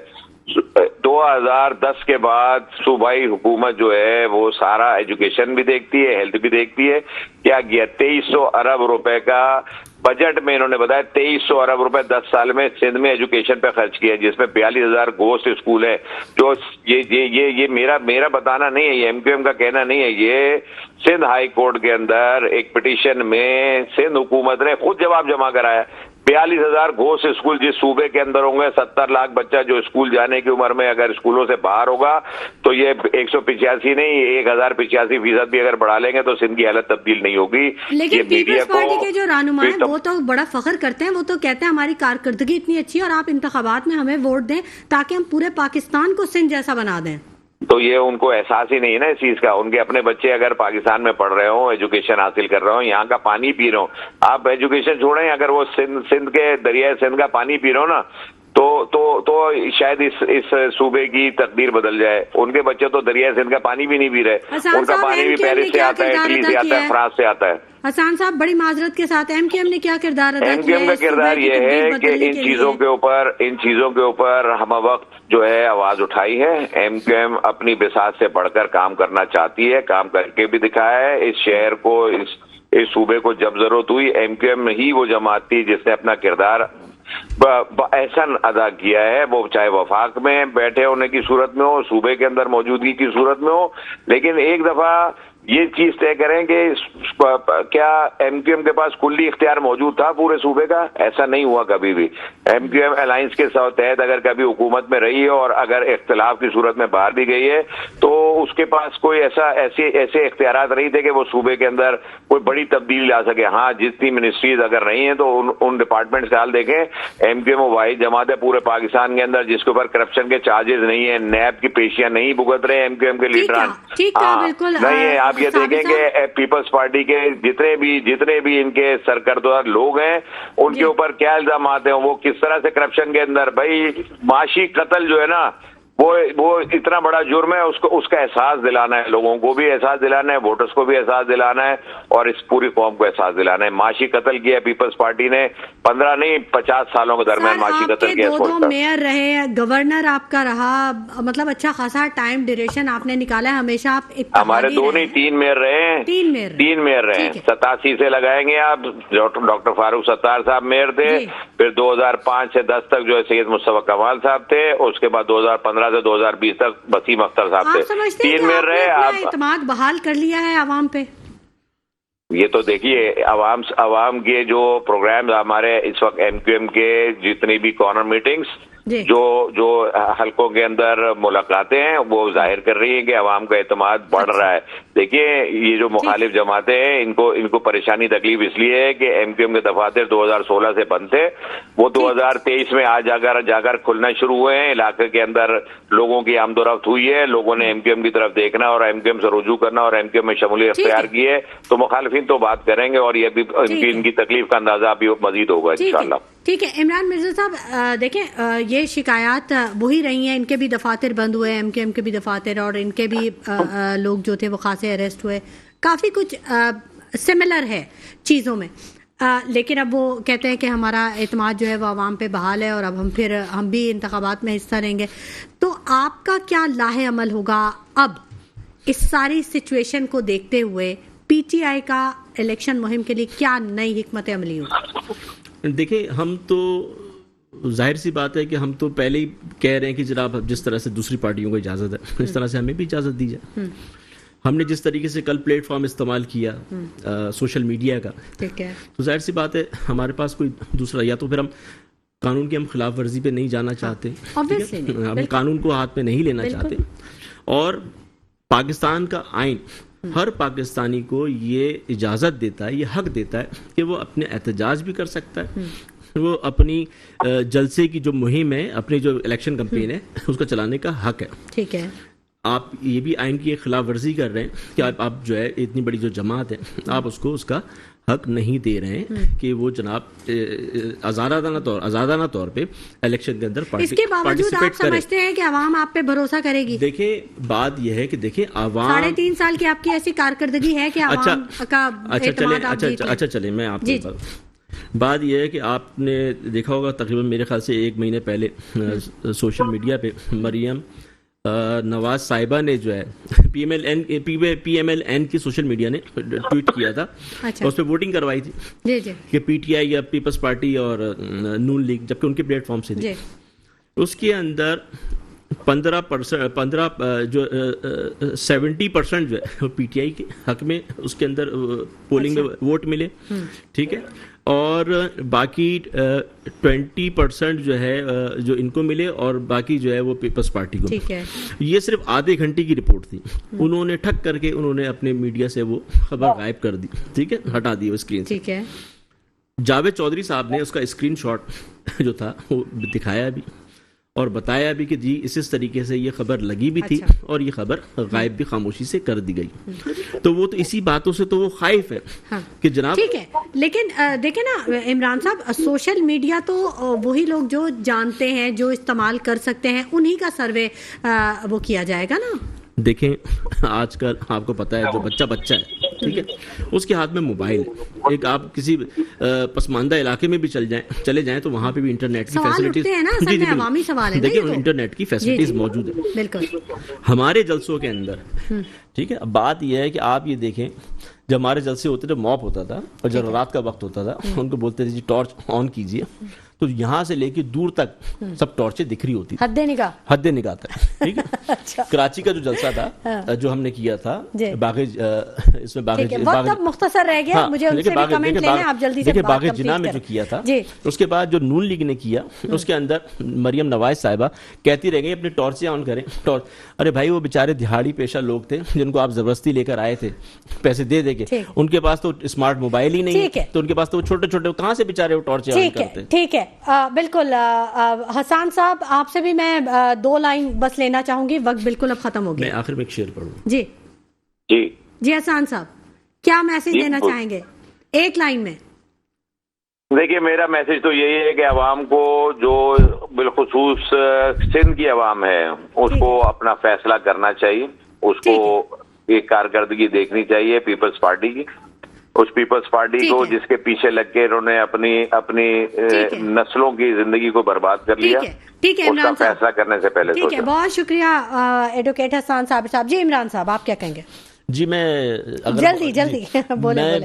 2010 کے بعد صوبائی حکومت جو ہے وہ سارا ایجوکیشن بھی دیکھتی ہے، ہیلتھ بھی دیکھتی ہے۔ کیا گیا 2300 ارب روپے کا بجٹ میں انہوں نے بتایا 2300 ارب روپے 10 سال میں سندھ میں ایجوکیشن پہ خرچ کیا، جس میں 42,000 گھوسٹ اسکول ہے۔ جو یہ میرا بتانا نہیں ہے، یہ ایم کیو ایم کا کہنا نہیں ہے، یہ سندھ ہائی کورٹ کے اندر ایک پٹیشن میں سندھ حکومت نے خود جواب جمع کرایا۔ 42,000 گھوسٹ اسکول جس صوبے کے اندر ہوں گے، 70 لاکھ بچہ جو اسکول جانے کی عمر میں اگر اسکولوں سے باہر ہوگا تو یہ 185 نہیں 1085% بھی اگر بڑھا لیں گے تو سندھ کی حالت تبدیل نہیں ہوگی۔ لیکن پیپلز پارٹی کے جو رہنما ہیں وہ تو بڑا فخر کرتے ہیں، وہ تو کہتے ہیں ہماری کارکردگی اتنی اچھی ہے اور آپ انتخابات میں ہمیں ووٹ دیں تاکہ ہم پورے پاکستان کو سندھ جیسا بنا دیں۔ تو یہ ان کو احساس ہی نہیں ہے نا اس چیز کا۔ ان کے اپنے بچے اگر پاکستان میں پڑھ رہے ہوں، ایجوکیشن حاصل کر رہے ہوں، یہاں کا پانی پی رہے ہوں، آپ ایجوکیشن چھوڑیں، اگر وہ سندھ کے دریائے سندھ کا پانی پی رہے ہو نا تو شاید اس صوبے کی تقدیر بدل جائے۔ ان کے بچے تو دریائے سندھ کا پانی بھی نہیں پی رہے، ان کا پانی بھی پیرس سے آتا ہے، اٹلی سے آتا ہے، فرانس سے آتا ہے۔ حسان صاحب، بڑی معذرت کے ساتھ ایم کیو ایم نے کیا کردار ادا کیا ہے؟ ایم کیو ایم کا کردار یہ ہے کہ ان چیزوں کے اوپر ہم وقت جو ہے آواز اٹھائی ہے۔ ایم کیو ایم اپنی بساط سے بڑھ کر کام کرنا چاہتی ہے، کام کر کے بھی دکھایا ہے۔ اس شہر کو، اس صوبے کو جب ضرورت ہوئی، ایم کیو ایم ہی وہ جماعت تھی جس نے اپنا کردار احسن ادا کیا ہے، وہ چاہے وفاق میں بیٹھے ہونے کی صورت میں ہو، صوبے کے اندر موجودگی کی صورت میں ہو۔ لیکن ایک دفعہ یہ چیز طے کریں کہ کیا ایم کیو ایم کے پاس کلی اختیار موجود تھا پورے صوبے کا؟ ایسا نہیں ہوا کبھی بھی۔ ایم کیو ایم الائنس کے تحت اگر کبھی حکومت میں رہی ہے اور اگر اختلاف کی صورت میں باہر بھی گئی ہے تو اس کے پاس کوئی ایسے اختیارات نہیں تھے کہ وہ صوبے کے اندر کوئی بڑی تبدیلی لا سکے۔ ہاں، جتنی منسٹریز اگر رہی ہیں تو ان ڈپارٹمنٹ سے حال دیکھیں، ایم کیو ایم واحد جماعت ہے پورے پاکستان کے اندر جس کے اوپر کرپشن کے چارجز نہیں ہیں، نیب کی پیشیاں نہیں بھگت رہے ایم کیو ایم کے لیڈران، نہیں ہے۔ آپ یہ دیکھیں کہ پیپلز پارٹی کے جتنے بھی ان کے سرکردہ لوگ ہیں ان کے اوپر کیا الزامات ہیں، وہ کس طرح سے کرپشن کے اندر، بھائی معاشی قتل جو ہے نا وہ اتنا بڑا جرم ہے، اس کا احساس دلانا ہے، لوگوں کو بھی احساس دلانا ہے، ووٹرز کو بھی احساس دلانا ہے، اور اس پوری قوم کو احساس دلانا ہے۔ معاشی قتل کیا پیپلز پارٹی نے 15 نہیں 50 سالوں کے درمیان معاشی قتل کیا۔ دو میئر رہے، گورنر آپ کا رہا، مطلب اچھا خاصا ٹائم ڈیوریشن آپ نے نکالا ہے، ہمیشہ آپ ہمارے 2 نہیں 3 میئر رہے ہیں، 3 میئر رہے ہیں۔ 87 سے لگائیں گے آپ، ڈاکٹر فاروق ستار صاحب میئر تھے، پھر 2005 سے 10 تک جو ہے سید مصطفیٰ کمال صاحب تھے، اس کے بعد 2015 سے 2020 تک وسیم اختر صاحب تھے، 3 میئر رہے۔ آپ اعتماد بحال کر لیا ہے عوام پہ؟ یہ تو دیکھیے عوام کے جو پروگرامز ہمارے اس وقت ایم کیو ایم کے جتنی بھی کارنر میٹنگز جو حلقوں کے اندر ملاقاتیں ہیں وہ ظاہر کر رہی ہیں کہ عوام کا اعتماد بڑھ رہا ہے۔ دیکھیے یہ جو مخالف جماعتیں ہیں ان کو پریشانی تکلیف اس لیے ہے کہ ایم کیو ایم کے دفاتر 2016 سے بند تھے، وہ 2023 میں آج جا کر کھلنا شروع ہوئے ہیں۔ علاقے کے اندر لوگوں کی آمد و رفت ہوئی ہے، لوگوں نے ایم کیو ایم کی طرف دیکھنا اور ایم کیو ایم سے رجوع کرنا اور ایم کیو ایم میں شمولیت اختیار کی ہے، تو مخالفین تو بات کریں گے اور یہ بھی ان کی تکلیف کا اندازہ بھی مزید ہوگا انشاءاللہ۔ ٹھیک ہے عمران مرزا صاحب، دیکھیں یہ شکایات وہی رہی ہیں، ان کے بھی دفاتر بند ہوئے، ایم کیو ایم کے بھی دفاتر، اور ان کے بھی لوگ جو تھے وہ خاصے اریسٹ ہوئے، کافی کچھ سملر ہے چیزوں میں، لیکن اب وہ کہتے ہیں کہ ہمارا اعتماد جو ہے وہ عوام پہ بحال ہے اور اب ہم بھی انتخابات میں حصہ لیں گے۔ تو آپ کا کیا لاہ عمل ہوگا اب اس ساری سچویشن کو دیکھتے ہوئے؟ پی ٹی آئی کا الیکشن مہم کے لیے کیا نئی حکمت عملی ہوگی؟ دیکھیں ہم تو ظاہر سی بات ہے کہ ہم تو پہلے ہی کہہ رہے ہیں کہ جناب جس طرح سے دوسری پارٹیوں کو اجازت ہے اس طرح سے ہمیں بھی اجازت دی جائے۔ ہم نے جس طریقے سے کل پلیٹ فارم استعمال کیا سوشل میڈیا کا، تو ظاہر سی بات ہے ہمارے پاس کوئی دوسرا، یا تو پھر ہم قانون کی ہم خلاف ورزی پہ نہیں جانا چاہتے، ہم قانون کو ہاتھ میں نہیں لینا چاہتے، اور پاکستان کا آئین ہر پاکستانی کو یہ اجازت دیتا ہے، یہ حق دیتا ہے کہ وہ اپنے احتجاج بھی کر سکتا ہے، وہ اپنی جلسے کی جو مہم ہے، اپنی جو الیکشن کمپین ہے اس کو چلانے کا حق ہے۔ ٹھیک ہے، آپ یہ بھی آئین کی خلاف ورزی کر رہے ہیں کہ آپ جو ہے اتنی بڑی جو جماعت ہے آپ اس کا حق نہیں دے رہے ہیں کہ وہ جناب آزادانہ طور پہ الیکشن کے اندر اس کے باوجود آپ سمجھتے ہیں کہ عوام آپ پہ بھروسہ کرے گی؟ دیکھیں بات یہ ہے کہ دیکھیں عوام 3.5 سال کی آپ کی ایسی کارکردگی ہے کہ عوام کا اعتماد آپ جیت لیں۔ اچھا چلیں میں آپ کو بات یہ ہے کہ آپ نے دیکھا ہوگا تقریباً میرے خیال سے 1 مہینے پہلے سوشل میڈیا پہ مریم نواز صاحبہ نے جو ہے پی ایم ایل این کی سوشل میڈیا نے ٹویٹ کیا تھا، اس پہ ووٹنگ کروائی تھی کہ پی ٹی آئی یا پیپلز پارٹی اور نون لیگ، جبکہ ان کے پلیٹ فارم سے تھی، اس کے اندر 70% جو ہے پی ٹی آئی کے حق میں اس کے اندر پولنگ میں ووٹ ملے، ٹھیک ہے، اور باقی 20% جو ہے جو ان کو ملے اور باقی جو ہے وہ پیپلز پارٹی کو۔ یہ صرف آدھے گھنٹے کی رپورٹ تھی، انہوں نے ٹھک کر کے انہوں نے اپنے میڈیا سے وہ خبر غائب کر دی، ٹھیک ہے، ہٹا دی وہ اسکرین سے۔ جاوید چودھری صاحب نے اس کا اسکرین شاٹ جو تھا وہ دکھایا بھی اور بتایا بھی کہ جی اس طریقے سے یہ خبر لگی بھی تھی اور یہ خبر غائب بھی خاموشی سے کر دی گئی، تو وہ تو اسی باتوں سے تو وہ خائف ہے کہ جناب ٹھیک ہے۔ لیکن دیکھیں نا عمران صاحب، سوشل میڈیا تو وہی لوگ جو جانتے ہیں، جو استعمال کر سکتے ہیں، انہی کا سروے وہ کیا جائے گا نا۔ دیکھیں آج کل آپ کو پتا ہے جو بچہ ہے، ٹھیک ہے، اس کے ہاتھ میں موبائل ہے، ایک آپ کسی پسماندہ علاقے میں بھی چلے جائیں تو وہاں پہ بھی انٹرنیٹ کی فیسلٹیز، دیکھیں انٹرنیٹ کی فیسلٹیز موجود ہیں بالکل ہمارے جلسوں کے اندر، ٹھیک ہے۔ اب بات یہ ہے کہ آپ یہ دیکھیں جب ہمارے جلسے ہوتے تھے موب ہوتا تھا اور جب رات کا وقت ہوتا تھا ان کو بولتے تھے جی ٹارچ آن کیجیے، تو یہاں سے لے کے دور تک سب ٹارچیں دکھ رہی ہوتی، حد نگاہ تک، ٹھیک ہے۔ کراچی کا جو جلسہ تھا جو ہم نے کیا تھا باغ مختصر رہ گیا، مجھے ان سے بھی کمنٹ لینے، آپ جلدی سے باغ جناح میں جو کیا تھا، اس کے بعد جو نون لیگ نے کیا اس کے اندر مریم نواز صاحبہ کہتی رہ گئی اپنی ٹارچیں آن کریں، ارے بھائی وہ بیچارے دہاڑی پیشہ لوگ تھے جن کو آپ زبردستی لے کر آئے تھے پیسے دے دے کے، ان کے پاس تو اسمارٹ موبائل ہی نہیں ہے، تو ان کے پاس تو چھوٹے چھوٹے کہاں سے بیچارے وہ ٹارچیں آن کرتے۔ ٹھیک ہے، بالکل۔ حسان صاحب آپ سے بھی میں 2 لائن بس لینا چاہوں گی، وقت بالکل اب ختم ہو گیا۔ میں آخر میں ایک شعر پڑھوں۔ جی حسان صاحب کیا میسج دینا چاہیں گے 1 لائن میں؟ دیکھیے میرا میسج تو یہی ہے کہ عوام کو، جو بالخصوص سندھ کی عوام ہے، اس کو اپنا فیصلہ کرنا چاہیے، اس کو ایک کارکردگی دیکھنی چاہیے پیپلز پارٹی کی، اس پیپلز پارٹی کو جس کے پیچھے لگ کے انہوں نے اپنی نسلوں کی زندگی کو برباد کر لیا، ٹھیک ہے اس کا فیصلہ کرنے سے پہلے ٹھیک ہے. بہت شکریہ ایڈوکیٹ حسان صابر صاحب. جی عمران صاحب آپ کیا کہیں گے؟ جی میں جلدی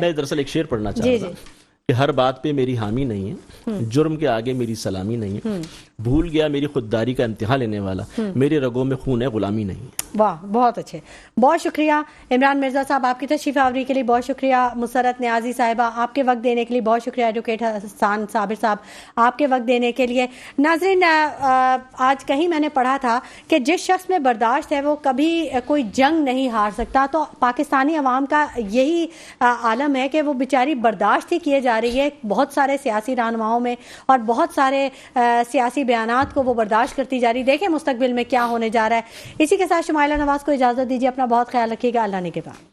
میں دراصل ایک شعر پڑھنا چاہ رہا تھا کہ ہر بات پہ میری حامی نہیں ہے، جرم کے آگے میری سلامی نہیں ہے، بھول گیا میری خودداری کا امتحان لینے والا، میرے رگوں میں خون ہے غلامی نہیں ہے. واہ بہت اچھے، بہت شکریہ عمران مرزا صاحب آپ کی تشریف آوری کے لیے، بہت شکریہ مسرت نیازی صاحبہ آپ کے وقت دینے کے لیے، بہت شکریہ ایڈوکیٹ حسان صابر صاحب آپ کے وقت دینے کے لیے. ناظرین آج کہیں میں نے پڑھا تھا کہ جس شخص میں برداشت ہے وہ کبھی کوئی جنگ نہیں ہار سکتا، تو پاکستانی عوام کا یہی عالم ہے کہ وہ بیچاری برداشت ہی کیے جا رہی ہے بہت سارے سیاسی رہنماؤں میں، اور بہت سارے سیاسی بیانات کو وہ برداشت کرتی جا رہی. دیکھیں مستقبل میں کیا ہونے جا رہا ہے. اسی کے ساتھ شمائلہ نواز کو اجازت دیجیے، اپنا بہت خیال رکھیے گا. اللہ نے کے بعد.